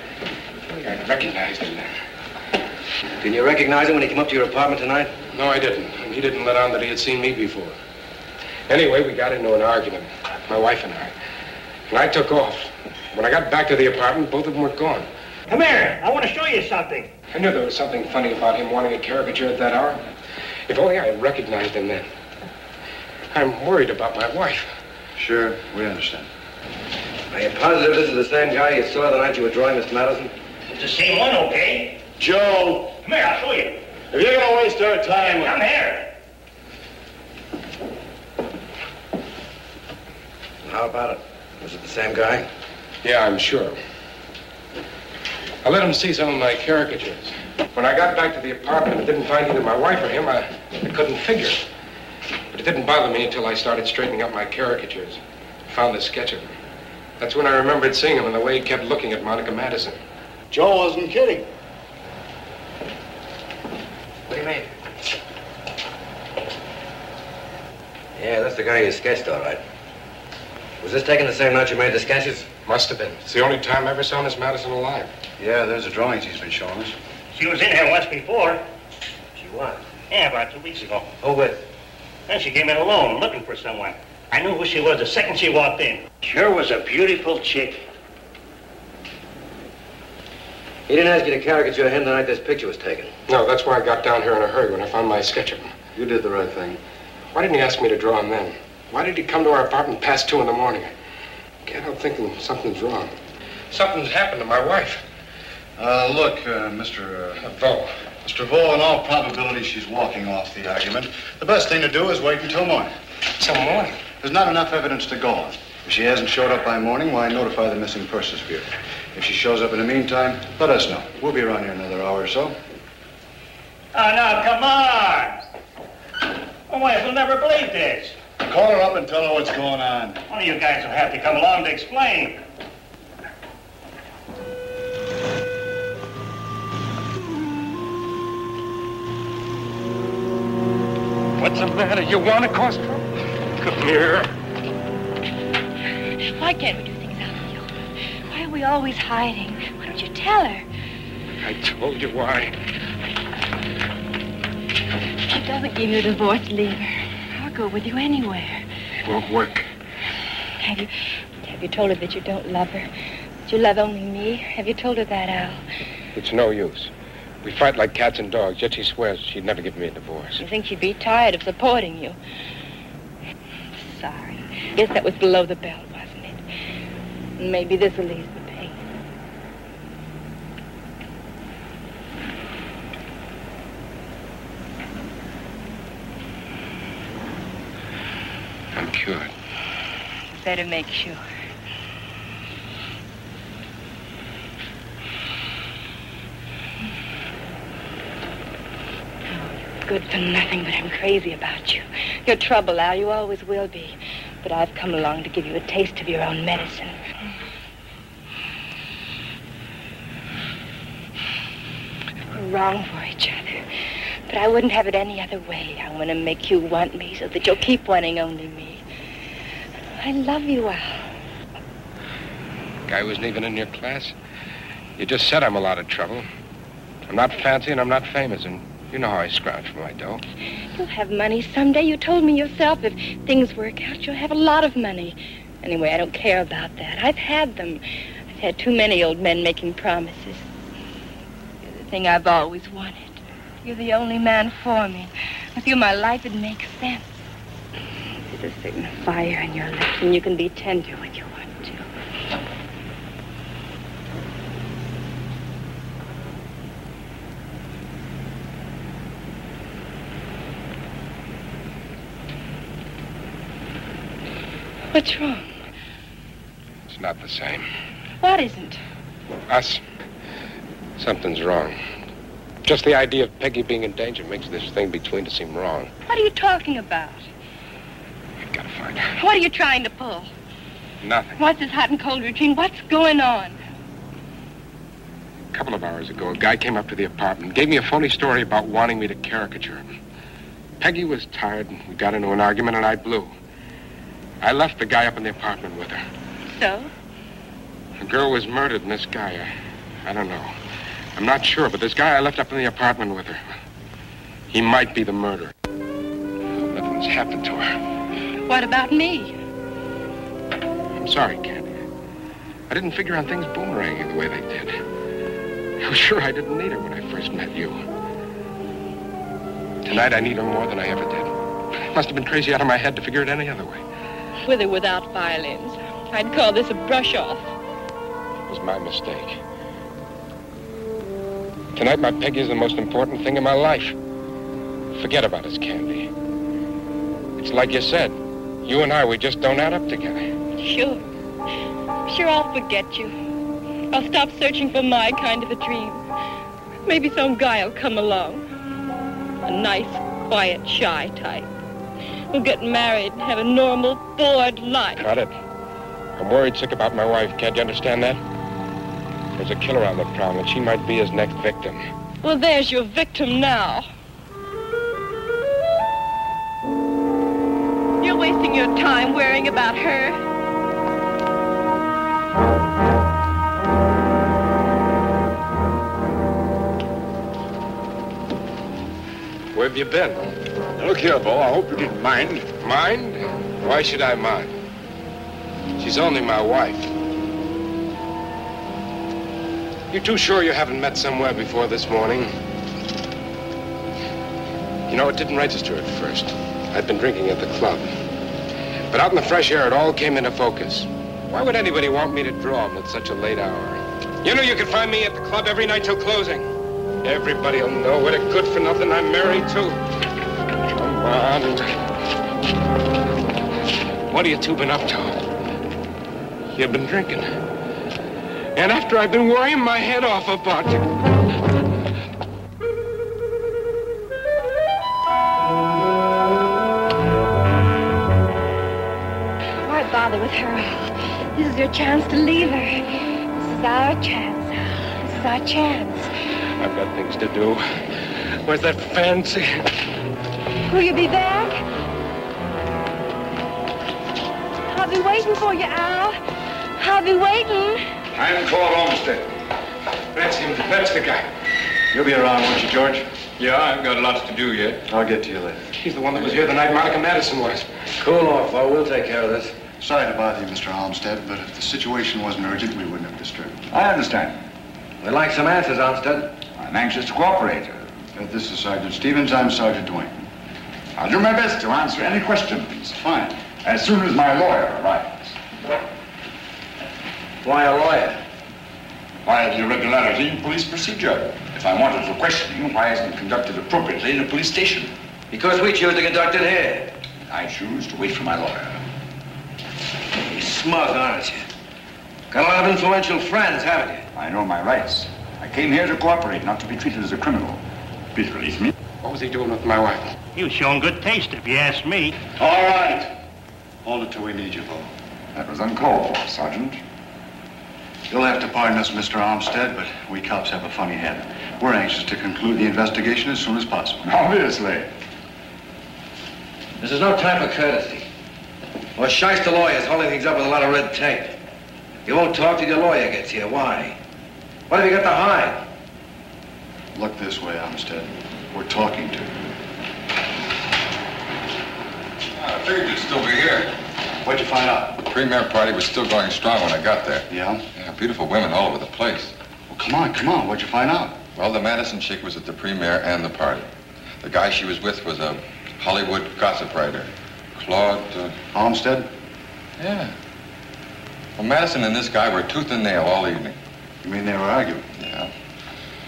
Speaker 10: I recognized him then.
Speaker 7: Did you recognize him when he came up to your apartment tonight?
Speaker 10: No, I didn't. And he didn't let on that he had seen me before. Anyway, we got into an argument, my wife and I. And I took off. When I got back to the apartment, both of them were gone.
Speaker 12: Come here. I want to show you something.
Speaker 10: I knew there was something funny about him wanting a caricature at that hour. If only I had recognized him then. I'm worried about my wife.
Speaker 2: Sure, we understand.
Speaker 7: Are you positive this is the same guy you saw the night you were drawing Miss Madison?
Speaker 12: It's the same one, okay?
Speaker 2: Joe!
Speaker 12: Come here, I'll show you.
Speaker 2: If you're gonna waste our time...
Speaker 12: Come here.
Speaker 7: How about it? Was it the same guy?
Speaker 10: Yeah, I'm sure. I let him see some of my caricatures. When I got back to the apartment and didn't find either my wife or him, I couldn't figure. But it didn't bother me until I started straightening up my caricatures. I found the sketch of him. That's when I remembered seeing him and the way he kept looking at Monica Madison.
Speaker 2: Joe wasn't kidding.
Speaker 7: What do you mean? Yeah, that's the guy you sketched, all right. Was this taken the same night you made the sketches?
Speaker 10: Must have been. It's the only time I ever saw Miss Madison alive.
Speaker 2: Yeah, there's the drawings he's been showing us.
Speaker 12: She was in here once before.
Speaker 7: She was?
Speaker 12: Yeah, about 2 weeks ago.
Speaker 7: Who with?
Speaker 12: Then she came in alone, looking for someone. I knew who she was the second she walked in. Sure was a beautiful chick.
Speaker 7: He didn't ask you to caricature him the night this picture was taken.
Speaker 10: No, that's why I got down here in a hurry when I found my sketch of him.
Speaker 2: You did the right thing.
Speaker 20: Why didn't he ask me to draw him then? Why did he come to our apartment past 2 in the morning? I can't help thinking something's wrong. Something's happened to my wife.
Speaker 2: Look, Mr.
Speaker 20: Vo.
Speaker 2: Mr. Vo, in all probability, she's walking off the argument. The best thing to do is wait until morning.
Speaker 20: Till morning?
Speaker 2: There's not enough evidence to go on. If she hasn't showed up by morning, why notify the missing persons bureau? If she shows up in the meantime, let us know. We'll be around here another hour or so.
Speaker 12: Oh, now, come on. My wife will never believe this.
Speaker 2: Call her up and tell her what's going on.
Speaker 12: One of you guys will have to come along to explain.
Speaker 20: What's the matter? You want to cause trouble? Come here.
Speaker 6: Why can't we do things out in the open? Why are we always hiding? Why don't you tell her?
Speaker 20: I told you why.
Speaker 6: If she doesn't give you a divorce, leave her. I'll go with you anywhere.
Speaker 20: It won't work.
Speaker 6: Have you told her that you don't love her? That you love only me? Have you told her that, Al?
Speaker 20: It's no use. We fight like cats and dogs, yet she swears she'd never give me a divorce.
Speaker 6: You think she'd be tired of supporting you? Sorry. Guess that was below the belt, wasn't it? Maybe this will ease the pain.
Speaker 20: I'm cured.
Speaker 6: Better make sure. Good for nothing, but I'm crazy about you. You're trouble, Al. You always will be. But I've come along to give you a taste of your own medicine. We're wrong for each other. But I wouldn't have it any other way. I want to make you want me so that you'll keep wanting only me. I love you, Al.
Speaker 20: Guy wasn't even in your class. You just said I'm a lot of trouble. I'm not fancy and I'm not famous, and you know how I scrounge for my dough.
Speaker 6: You'll have money someday. You told me yourself if things work out, you'll have a lot of money. Anyway, I don't care about that. I've had them. I've had too many old men making promises. You're the thing I've always wanted. You're the only man for me. With you, my life would make sense. There's a certain fire in your lips, and you can be tender when you want to. What's wrong?
Speaker 20: It's not the same.
Speaker 6: What isn't?
Speaker 20: Us. Something's wrong. Just the idea of Peggy being in danger makes this thing between us seem wrong.
Speaker 6: What are you talking about?
Speaker 20: You've got to find her.
Speaker 6: What are you trying to pull?
Speaker 20: Nothing.
Speaker 6: What's this hot and cold routine? What's going on?
Speaker 20: A couple of hours ago, a guy came up to the apartment, gave me a phony story about wanting me to caricature him. Peggy was tired, and we got into an argument, and I blew. I left the guy up in the apartment with her.
Speaker 6: So?
Speaker 20: The girl was murdered, and this guy, I don't know. I'm not sure, but this guy I left up in the apartment with her, he might be the murderer. Nothing's happened to her.
Speaker 6: What about me?
Speaker 20: I'm sorry, Candy. I didn't figure on things boomeranging the way they did. I was sure I didn't need her when I first met you. Tonight I need her more than I ever did. Must have been crazy out of my head to figure it any other way.
Speaker 6: With or without violins. I'd call this a brush-off.
Speaker 20: It was my mistake. Tonight, my Peggy is the most important thing in my life. Forget about us, Candy. It's like you said. You and I, we just don't add up together.
Speaker 6: Sure. Sure, I'll forget you. I'll stop searching for my kind of a dream. Maybe some guy will come along. A nice, quiet, shy type. We'll get married and have a normal, bored life.
Speaker 20: Got it. I'm worried sick about my wife. Can't you understand that? There's a killer on the prowl, and she might be his next victim.
Speaker 6: Well, there's your victim now. You're wasting your time worrying about her.
Speaker 20: Where have you been?
Speaker 8: Look here, Bo, I hope you didn't mind.
Speaker 20: Mind? Why should I mind? She's only my wife. You too sure you haven't met somewhere before this morning? You know, it didn't register at first. I'd been drinking at the club. But out in the fresh air, it all came into focus. Why would anybody want me to draw them at such a late hour? You know you can find me at the club every night till closing. Everybody'll know what a good-for-nothing I'm married to. Come on. What have you two been up to? You've been drinking. And after I've been worrying my head off about you.
Speaker 9: Why bother with her, Al? This is your chance to leave her. This is our chance, Al. This is our chance.
Speaker 20: I've got things to do. Where's that fancy?
Speaker 9: Will you be back? I'll be waiting for you, Al. I'll be waiting.
Speaker 2: I'm Claude Olmsted.
Speaker 20: That's him. That's the guy.
Speaker 2: You'll be around, won't you, George?
Speaker 10: Yeah, I've got lots to do yet.
Speaker 2: I'll get to you later.
Speaker 20: He's the one that was here the night Monica Madison was.
Speaker 3: Cool off, Bo. We'll take care of this.
Speaker 2: Sorry to bother you, Mr. Olmsted, but if the situation wasn't urgent, we wouldn't have disturbed you.
Speaker 8: I understand.
Speaker 3: We'd like some answers, Olmsted.
Speaker 8: I'm anxious to cooperate.
Speaker 2: This is Sergeant Stevens. I'm Sergeant Dwayne.
Speaker 8: I'll do my best to answer any questions.
Speaker 2: Fine.
Speaker 8: As soon as my lawyer arrives.
Speaker 3: Why a lawyer?
Speaker 8: Why the irregularity in police procedure? If I wanted for questioning, why isn't it conducted appropriately in a police station?
Speaker 3: Because we choose to conduct it here.
Speaker 8: I choose to wait for my lawyer.
Speaker 3: You're smug, aren't you? Got a lot of influential friends, haven't you?
Speaker 8: I know my rights. I came here to cooperate, not to be treated as a criminal. Please release me.
Speaker 20: What was he doing with my wife?
Speaker 12: He was showing good taste, if you ask me.
Speaker 2: All right. Hold it till we need you, Bo.
Speaker 8: That was uncalled for, Sergeant.
Speaker 2: You'll have to pardon us, Mr. Olmsted, but we cops have a funny head. We're anxious to conclude the investigation as soon as possible.
Speaker 8: Obviously.
Speaker 3: This is no time for courtesy. Or shyster lawyers holding things up with a lot of red tape. You won't talk till your lawyer gets here. Why? What have you got to hide?
Speaker 2: Look this way, Olmsted. We're talking to you.
Speaker 15: I figured you'd still be here.
Speaker 2: What'd you find out?
Speaker 15: The premier party was still going strong when I got there.
Speaker 2: Yeah?
Speaker 15: Yeah, beautiful women all over the place.
Speaker 2: Well, come on. What'd you find out?
Speaker 15: Well, the Madison chick was at the premier and the party. The guy she was with was a Hollywood gossip writer. Claude...
Speaker 2: Olmsted?
Speaker 15: Yeah. Well, Madison and this guy were tooth and nail all evening.
Speaker 2: You mean they were arguing?
Speaker 15: Yeah.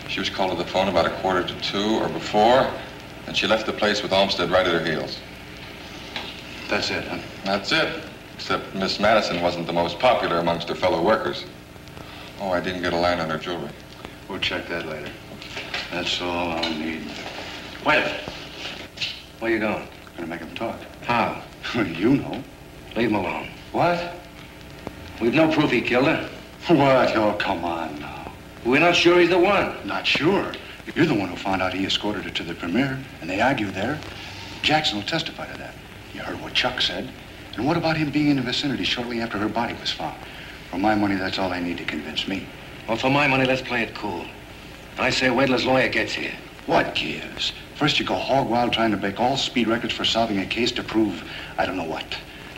Speaker 15: She was called to the phone about 1:45 or before, and she left the place with Olmsted right at her heels.
Speaker 2: That's it, huh?
Speaker 15: That's it. Except Miss Madison wasn't the most popular amongst her fellow workers. Oh, I didn't get a line on her jewelry.
Speaker 2: We'll check that later. That's all I'll need.
Speaker 3: Wait a minute. Where you going?
Speaker 2: Gonna make him talk.
Speaker 3: How?
Speaker 2: You know.
Speaker 3: Leave him alone.
Speaker 2: What?
Speaker 3: We've no proof he killed her.
Speaker 2: What? Oh, come on now.
Speaker 3: We're not sure he's the one.
Speaker 2: Not sure. You're the one who found out he escorted her to the premiere, and they argued there. Jackson will testify to that. You heard what Chuck said. And what about him being in the vicinity shortly after her body was found? For my money, that's all I need to convince me.
Speaker 3: Well, for my money, let's play it cool. I say wait till his lawyer gets here.
Speaker 2: What gives? First you go hog wild trying to break all speed records for solving a case to prove I don't know what.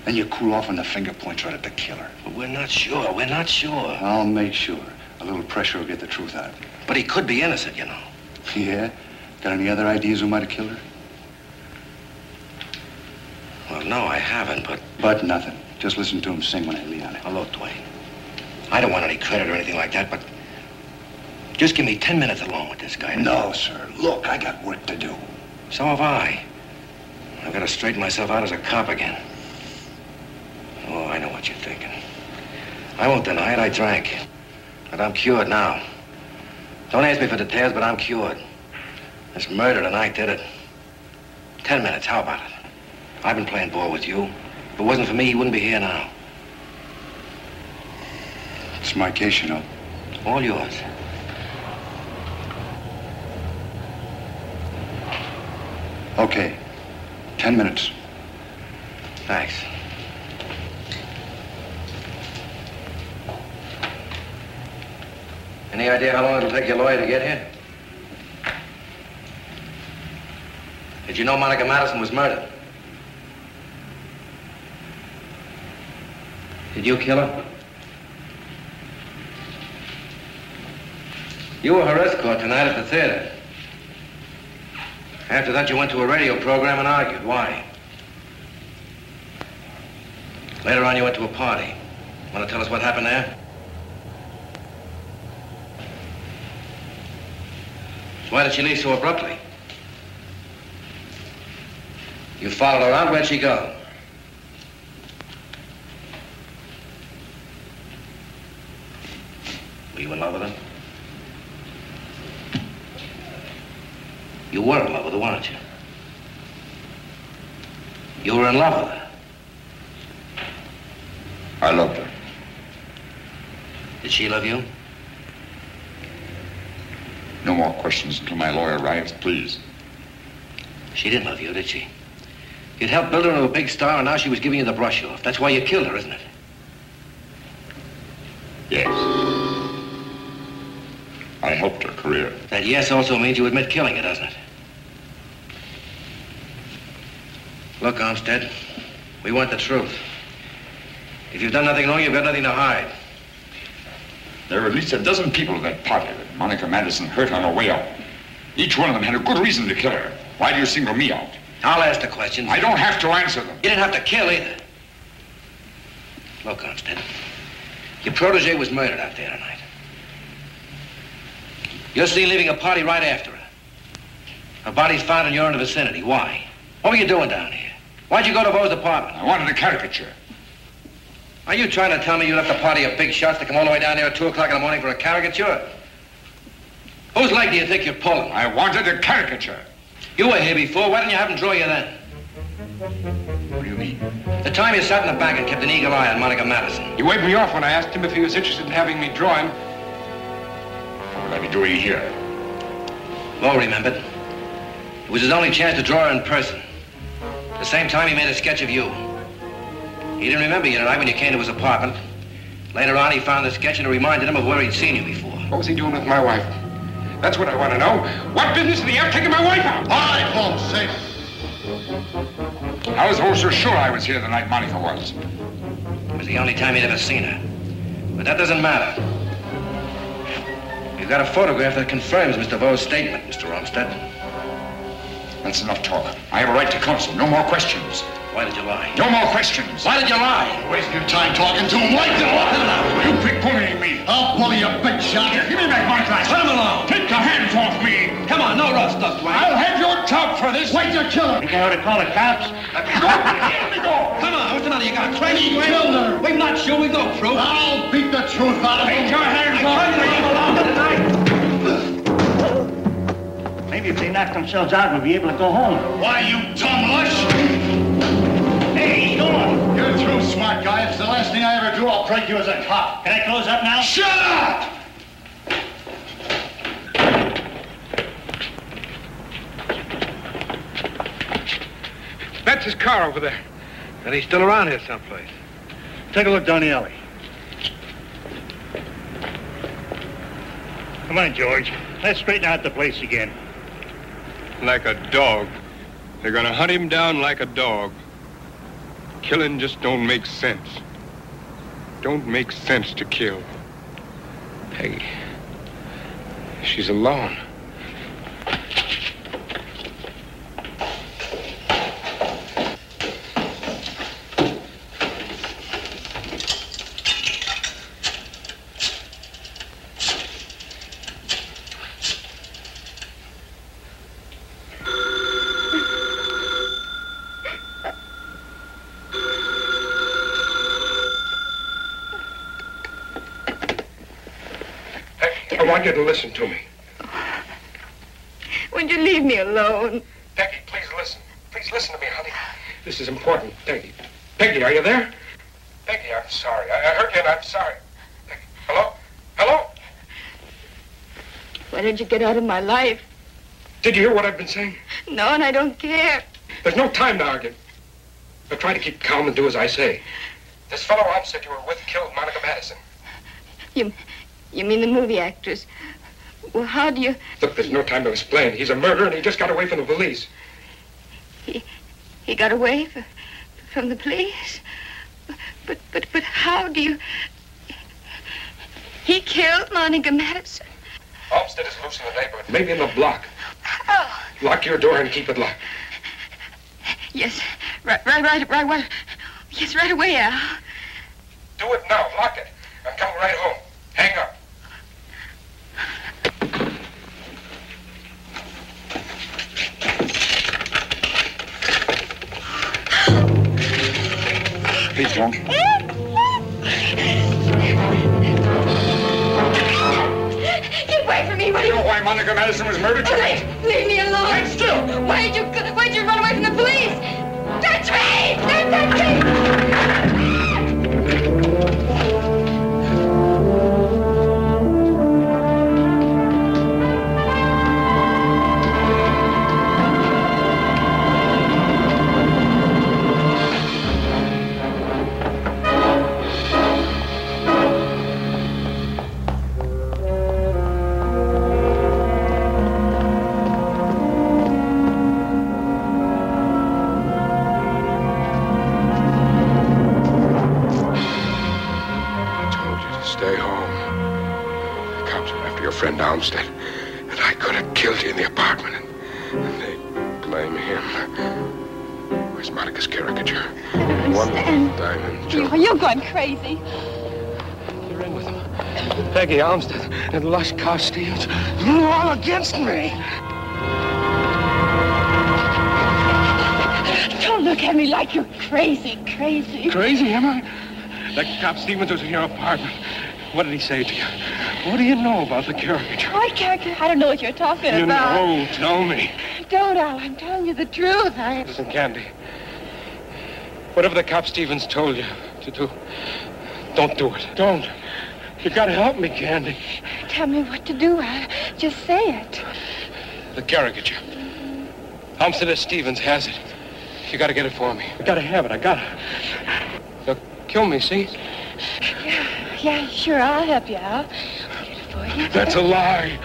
Speaker 2: Then you cool off when the finger points right at the killer.
Speaker 3: But we're not sure. We're not sure.
Speaker 2: I'll make sure. A little pressure will get the truth out of you.
Speaker 3: But he could be innocent, you know.
Speaker 2: Yeah? Got any other ideas who might have killed her?
Speaker 3: Well, no, I haven't, but...
Speaker 2: But nothing. Just listen to him sing when I lean on it.
Speaker 3: Now, look, Dwayne. I don't want any credit or anything like that, but... Just give me 10 minutes alone with this guy.
Speaker 2: No, sir. Look, I got work to do.
Speaker 3: So have I. I've got to straighten myself out as a cop again. Oh, I know what you're thinking. I won't deny it. I drank. But I'm cured now. Don't ask me for details, but I'm cured. This murder and I did it. 10 minutes, how about it? I've been playing ball with you. If it wasn't for me, he wouldn't be here now.
Speaker 2: It's my case, you know.
Speaker 3: All yours.
Speaker 2: Okay. 10 minutes.
Speaker 3: Thanks. Any idea how long it'll take your lawyer to get here? Did you know Monica Madison was murdered? Did you kill her? You were her escort tonight at the theater. After that, you went to a radio program and argued. Why? Later on, you went to a party. Want to tell us what happened there? So why did she leave so abruptly? You followed her out. Where'd she go? Were you in love with her? You were in love with her, weren't you? You were in love with her.
Speaker 8: I loved her.
Speaker 3: Did she love you?
Speaker 8: No more questions until my lawyer arrives, please.
Speaker 3: She didn't love you, did she? You'd helped build her into a big star, and now she was giving you the brush off. That's why you killed her, isn't it?
Speaker 8: Yes. I helped her career.
Speaker 3: That yes also means you admit killing her, doesn't it? Look, Armstead, we want the truth. If you've done nothing wrong, you've got nothing to hide.
Speaker 8: There were at least a dozen people at that party that Monica Madison hurt on her way out. Each one of them had a good reason to kill her. Why do you single me out?
Speaker 3: I'll ask the questions.
Speaker 8: I don't have to answer them.
Speaker 3: You didn't have to kill either. Look, Armstead, your protege was murdered out there tonight. You're seen leaving a party right after her. Her body's found and you're in the vicinity. Why? What were you doing down here? Why'd you go to Vo's apartment?
Speaker 8: I wanted a caricature.
Speaker 3: Are you trying to tell me you left a party of big shots to come all the way down here at 2 o'clock in the morning for a caricature? Whose leg do you think you're pulling?
Speaker 8: I wanted a caricature.
Speaker 3: You were here before. Why didn't you have him draw you then?
Speaker 8: What do you mean?
Speaker 3: The time you sat in the back and kept an eagle eye on Monica Madison.
Speaker 20: He waved me off when I asked him if he was interested in having me draw him.
Speaker 8: What would I be doing here?
Speaker 3: Mo remembered. It was his only chance to draw her in person. At the same time, he made a sketch of you. He didn't remember you tonight when you came to his apartment. Later on, he found the sketch and it reminded him of where he'd seen you before.
Speaker 20: What was he doing with my wife? That's what I want to know. What business did he have taking my wife out?
Speaker 8: All right, Holmes, say it. I was also sure I was here the night Monica was.
Speaker 3: It was the only time he'd ever seen her. But that doesn't matter. You've got a photograph that confirms Mr. Vo's statement, Mr. Armstead.
Speaker 8: That's enough talk. I have a right to counsel. No more questions.
Speaker 3: Why did you lie?
Speaker 8: No more questions.
Speaker 3: Why did you lie?
Speaker 8: Wasting your time talking to him. Why did you lie? You quit bullying me. I'll bully you, big shot. Here, give me back my glass.
Speaker 3: Let him alone.
Speaker 8: Take your hands off me.
Speaker 3: Come on, no rough stuff, Dwayne.
Speaker 8: I'll have your top for this. Wait till you kill him.
Speaker 12: You ought to call the cops.
Speaker 8: Let me go. Let me go.
Speaker 3: Come on, what's the matter? You got crazy,
Speaker 8: He killed her.
Speaker 3: We're not sure. We've no proof.
Speaker 8: I'll beat the truth out of him.
Speaker 12: Take your hands off me. Maybe if they knock themselves out, we'll be able to go home.
Speaker 8: Why, you dumb lush?
Speaker 12: Hey, he's gone.
Speaker 8: You're through, smart guy. If it's the last thing I ever do, I'll break you as a cop.
Speaker 12: Can I close up now?
Speaker 8: Shut up!
Speaker 20: That's his car over there.
Speaker 3: And he's still around here someplace.
Speaker 12: Take a look down the alley. Come on, George. Let's straighten out the place again.
Speaker 10: Like a dog. They're gonna hunt him down like a dog. Killing just don't make sense. Don't make sense to kill. Peggy. She's alone.
Speaker 20: I want you to listen to me.
Speaker 18: Would you leave me alone?
Speaker 20: Peggy, please listen. Please listen to me, honey. This is important. Peggy. Peggy, are you there? Peggy, I'm sorry. I heard you and I'm sorry. Peggy. Hello? Hello?
Speaker 18: Why did you get out of my life?
Speaker 20: Did you hear what I've been saying?
Speaker 18: No, and I don't care.
Speaker 20: There's no time to argue. But try to keep calm and do as I say. This fellow Armstead you were with killed Monica Madison.
Speaker 18: You mean the movie actress? Well, how do you...
Speaker 20: Look, there's no time to explain. He's a murderer and he just got away from the police.
Speaker 18: He got away from the police? But how do you... He killed Monica Madison?
Speaker 20: Armstead is loose in the neighborhood, maybe in the block.
Speaker 18: How?
Speaker 20: Lock your door and keep it locked.
Speaker 18: Yes, right. Yes, right away, Al.
Speaker 20: Do it now. Lock it. I'm coming right home. Hang up.
Speaker 8: Please don't.
Speaker 18: Get away from me! What are you...
Speaker 8: You know why Monica Madison was murdered tonight?
Speaker 18: Leave me alone!
Speaker 8: Stand still!
Speaker 18: Why'd you run away from the police? Touch me! Don't touch me!
Speaker 20: And I could have killed you in the apartment, and they blame him. Where's Monica's caricature? One diamond jewel.
Speaker 18: You're going crazy.
Speaker 20: You're in with him. Peggy Armstead and Lush Carr Stevens. You're all against me.
Speaker 18: Don't look at me like you're crazy.
Speaker 20: Crazy, am I? That cop Stevens was in your apartment. What did he say to you? What do you know about the caricature?
Speaker 18: What caricature? I don't know what you're talking
Speaker 20: You
Speaker 18: about.
Speaker 20: know, tell me.
Speaker 18: Don't, Al. I'm telling you the truth.
Speaker 20: Listen, Candy. Whatever the cop Stevens told you to do, don't do it. Don't. You gotta help me, Candy.
Speaker 18: Tell me what to do, Al. Just say it.
Speaker 20: The caricature. Armstead Stevens has it. You gotta get it for me. I gotta have it. I gotta. They'll kill me, see?
Speaker 18: Yeah, sure. I'll help you, Al. I'll get it for you.
Speaker 20: That's a lie.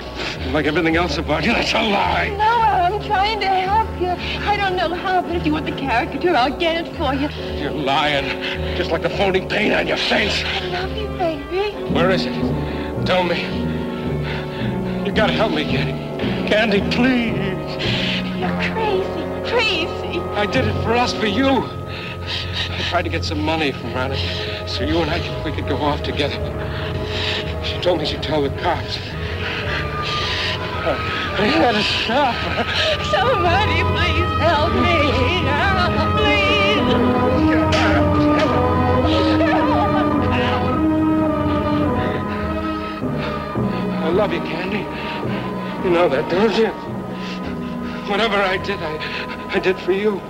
Speaker 20: Like everything else about you, that's a lie.
Speaker 18: No, Al, I'm trying to help you. I don't know how, but if you want the caricature, I'll get it for you.
Speaker 20: You're lying. Just like the phony paint on your face.
Speaker 18: I love you, baby.
Speaker 20: Where is it? Tell me. You gotta help me, Candy. Candy, please.
Speaker 18: You're crazy.
Speaker 20: I did it for us, for you. I tried to get some money from Monica so you and we could go off together. She told me she'd tell the cops. I had to stop her.
Speaker 18: Somebody please help me.
Speaker 20: I love you, Candy. You know that, don't you? Whatever I did, I did for you.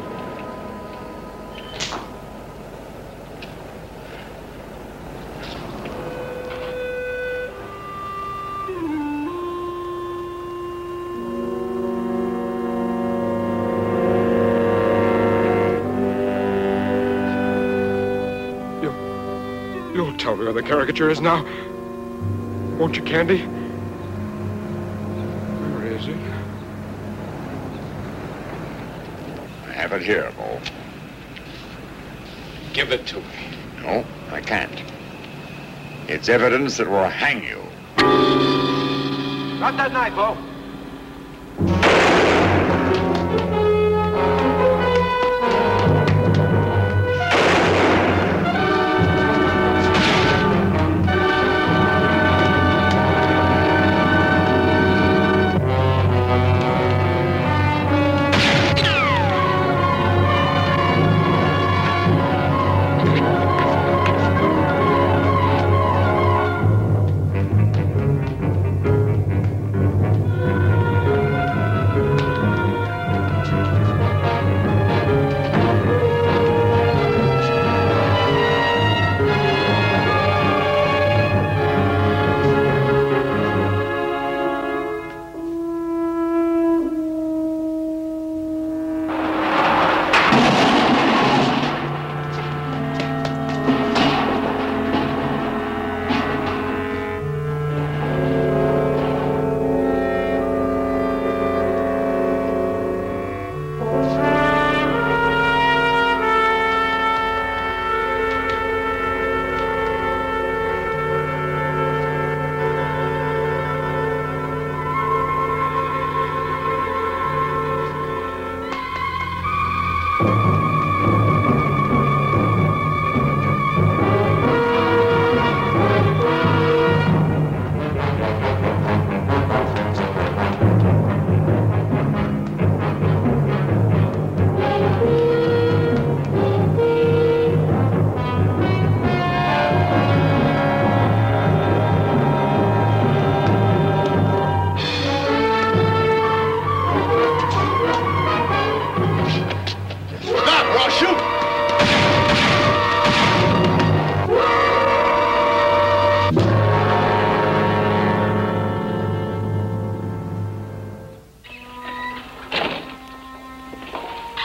Speaker 20: You'll tell me where the caricature is now. Won't you, Candy? Where is it?
Speaker 8: I have it here, Bo.
Speaker 20: Give it to me.
Speaker 8: No, I can't. It's evidence that will hang you.
Speaker 11: Drop that knife, Bo.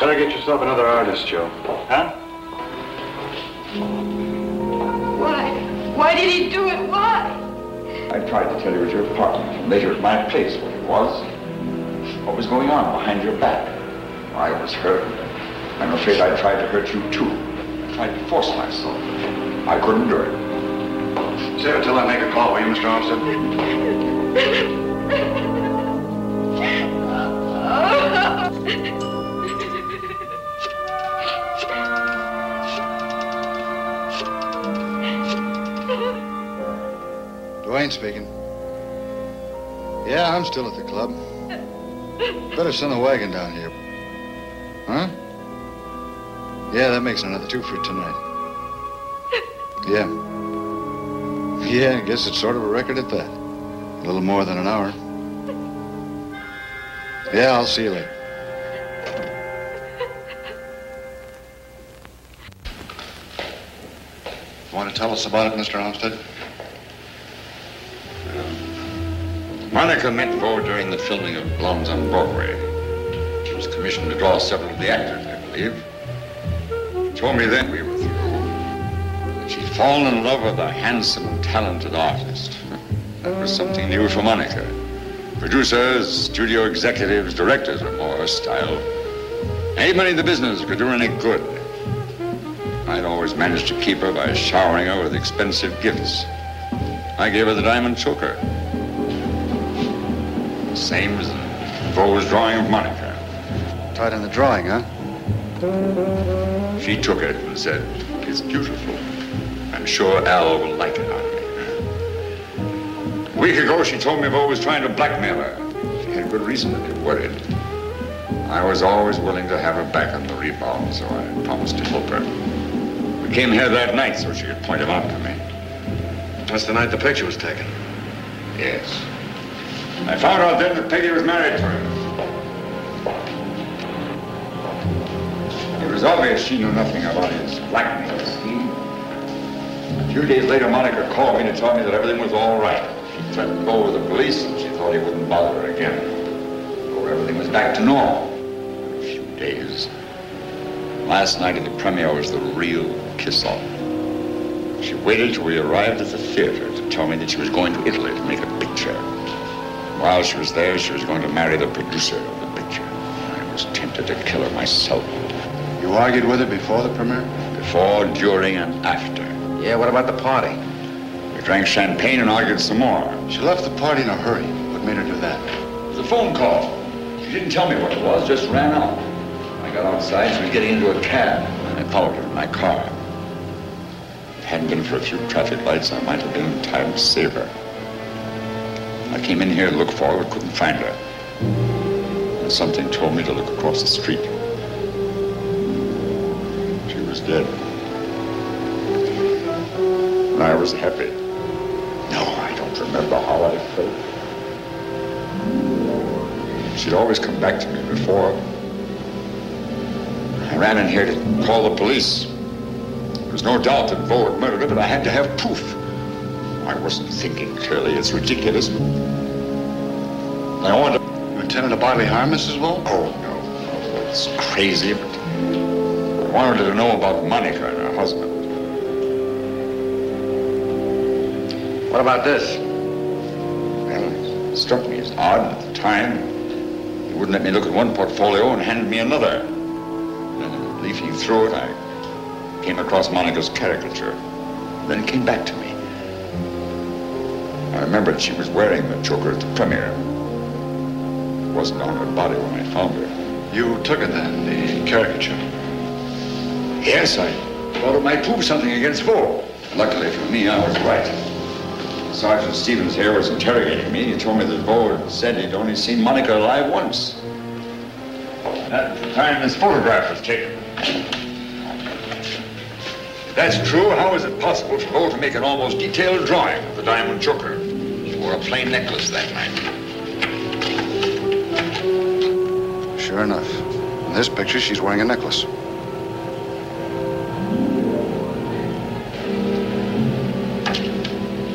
Speaker 2: Better get yourself another artist, Joe.
Speaker 12: Huh?
Speaker 18: Why? Why did he do it? Why?
Speaker 8: I tried to tell you at your apartment, and later at my place, what it was. What was going on behind your back. I was hurt. I'm afraid I tried to hurt you, too. I tried to force myself. I couldn't do it.
Speaker 2: Save it till I make a call, will you, Mr. Armstead?
Speaker 21: Dwayne speaking. Yeah, I'm still at the club. Better send the wagon down here. Huh? Yeah, that makes another 2 for tonight. Yeah. Yeah, I guess it's sort of a record at that. A little more than an hour. Yeah, I'll see you later.
Speaker 2: You want to tell us about it, Mr. Armstead?
Speaker 8: Monica met Bo during the filming of Blondes on Broadway. She was commissioned to draw several of the actors, I believe. She told me then we were through that she'd fallen in love with a handsome and talented artist. That was something new for Monica. Producers, studio executives, directors were more her style. Anybody in the business could do her any good. I'd always managed to keep her by showering her with expensive gifts. I gave her the diamond choker. Same as Bo's drawing of Monica.
Speaker 21: Tied in the drawing, huh?
Speaker 8: She took it and said, "It's beautiful. I'm sure Al will like it on me." A week ago, she told me Bo was trying to blackmail her. She had good reason to be worried. I was always willing to have her back on the rebound, so I promised to help her. We came here that night so she could point him out to me.
Speaker 7: That's the night the picture was taken.
Speaker 8: Yes. I found out then that Peggy was married to him. It was obvious she knew nothing about his blackmail scheme. A few days later, Monica called me to tell me that everything was all right. She threatened Bo with the police, and she thought he wouldn't bother her again. So everything was back to normal in a few days. Last night at the premiere was the real kiss-off. She waited till we arrived at the theater to tell me that she was going to Italy to make a picture. While she was there, she was going to marry the producer of the picture. I was tempted to kill her myself.
Speaker 21: You argued with her before the premiere?
Speaker 8: Before, during, and after.
Speaker 7: Yeah, what about the party?
Speaker 8: We drank champagne and argued some more.
Speaker 21: She left the party in a hurry. What made her do that?
Speaker 8: It was a phone call. She didn't tell me what it was, just ran out. I got outside, she was getting into a cab, and I followed her in my car. If it hadn't been for a few traffic lights, I might have been in time to save her. I came in here to look for her, but couldn't find her. And something told me to look across the street. She was dead. And I was happy. No, I don't remember how I felt. She'd always come back to me before. I ran in here to call the police. There was no doubt that Bo had murdered her, but I had to have proof. I wasn't thinking clearly. It's ridiculous. I wanted to...
Speaker 21: You intended to bodily harm Mrs. Bo?
Speaker 8: Oh, no. It's crazy, but I wanted her to know about Monica and her husband.
Speaker 7: What about this?
Speaker 8: Well, it struck me as odd at the time. He wouldn't let me look at one portfolio and handed me another. And leafing through it, I came across Monica's caricature. Then it came back to me. I remembered she was wearing the choker at the premiere. It wasn't on her body when I found her.
Speaker 21: You took it then, the caricature?
Speaker 8: Yes, I thought it might prove something against Bo. Luckily for me, I was right. Sergeant Stevens here was interrogating me. He told me that Bo had said he'd only seen Monica alive once. At the time this photograph was taken. If that's true, how is it possible for Bo to make an almost detailed drawing of the diamond choker? She wore a plain necklace that night.
Speaker 21: Sure enough. In this picture, she's wearing a necklace.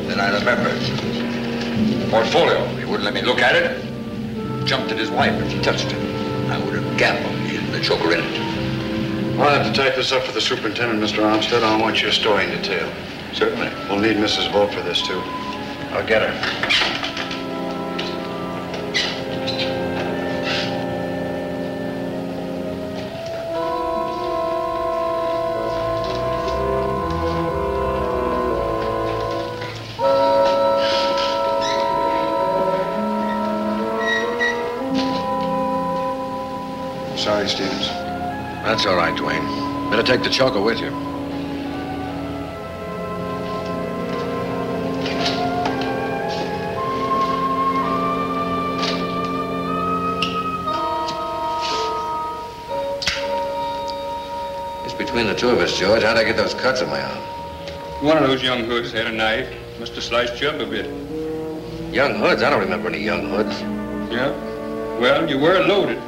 Speaker 8: Then I remembered. The portfolio. He wouldn't let me look at it. Jumped at his wife and she touched it. I would have gambled he had
Speaker 3: the choker in it.
Speaker 21: I'll have to type this up for the superintendent, Mr. Armstead. I want your story in detail.
Speaker 3: Certainly.
Speaker 21: We'll need Mrs. Vogt for this, too.
Speaker 3: I'll get her.
Speaker 21: Sorry, Stevens.
Speaker 3: That's all right, Dwayne. Better take the choker with you. It's between the two of us, George. How'd I get those cuts on my arm?
Speaker 10: One of those young hoods had a knife. Must have sliced you up a bit.
Speaker 3: Young hoods? I don't remember any young hoods.
Speaker 10: Yeah? Well, you were loaded.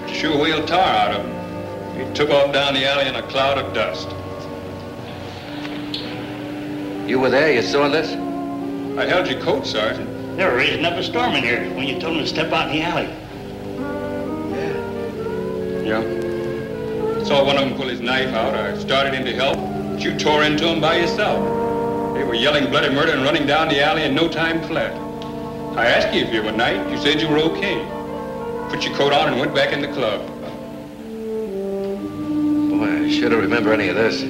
Speaker 10: Sure wheeled tar out of him. He took off down the alley in a cloud of dust.
Speaker 3: You were there? You saw this?
Speaker 10: I held your coat, Sergeant.
Speaker 12: They were raising up a storm in here when you told them to step out in the alley.
Speaker 10: Yeah. Saw one of them pull his knife out. I started in to help, but you tore into him by yourself. They were yelling bloody murder and running down the alley in no time flat. I asked you if you were night. You said you were okay. Put your coat on and went back in the club.
Speaker 3: Boy, I should have remembered any of this.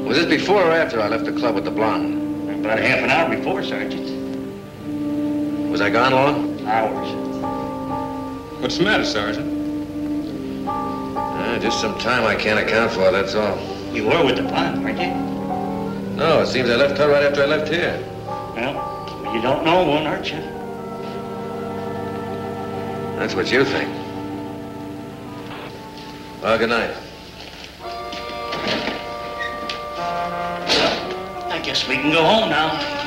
Speaker 3: Was this before or after I left the club with the blonde?
Speaker 12: About a half an hour before, Sergeant.
Speaker 3: Was I gone long?
Speaker 12: Hours.
Speaker 10: What's the matter, Sergeant?
Speaker 3: Just some time I can't account for, that's all.
Speaker 12: You were with the blonde, weren't you?
Speaker 3: No, it seems I left her right after I left here.
Speaker 12: Well, you don't know one, aren't you?
Speaker 3: That's what you think. Well, good night.
Speaker 12: I guess we can go home now.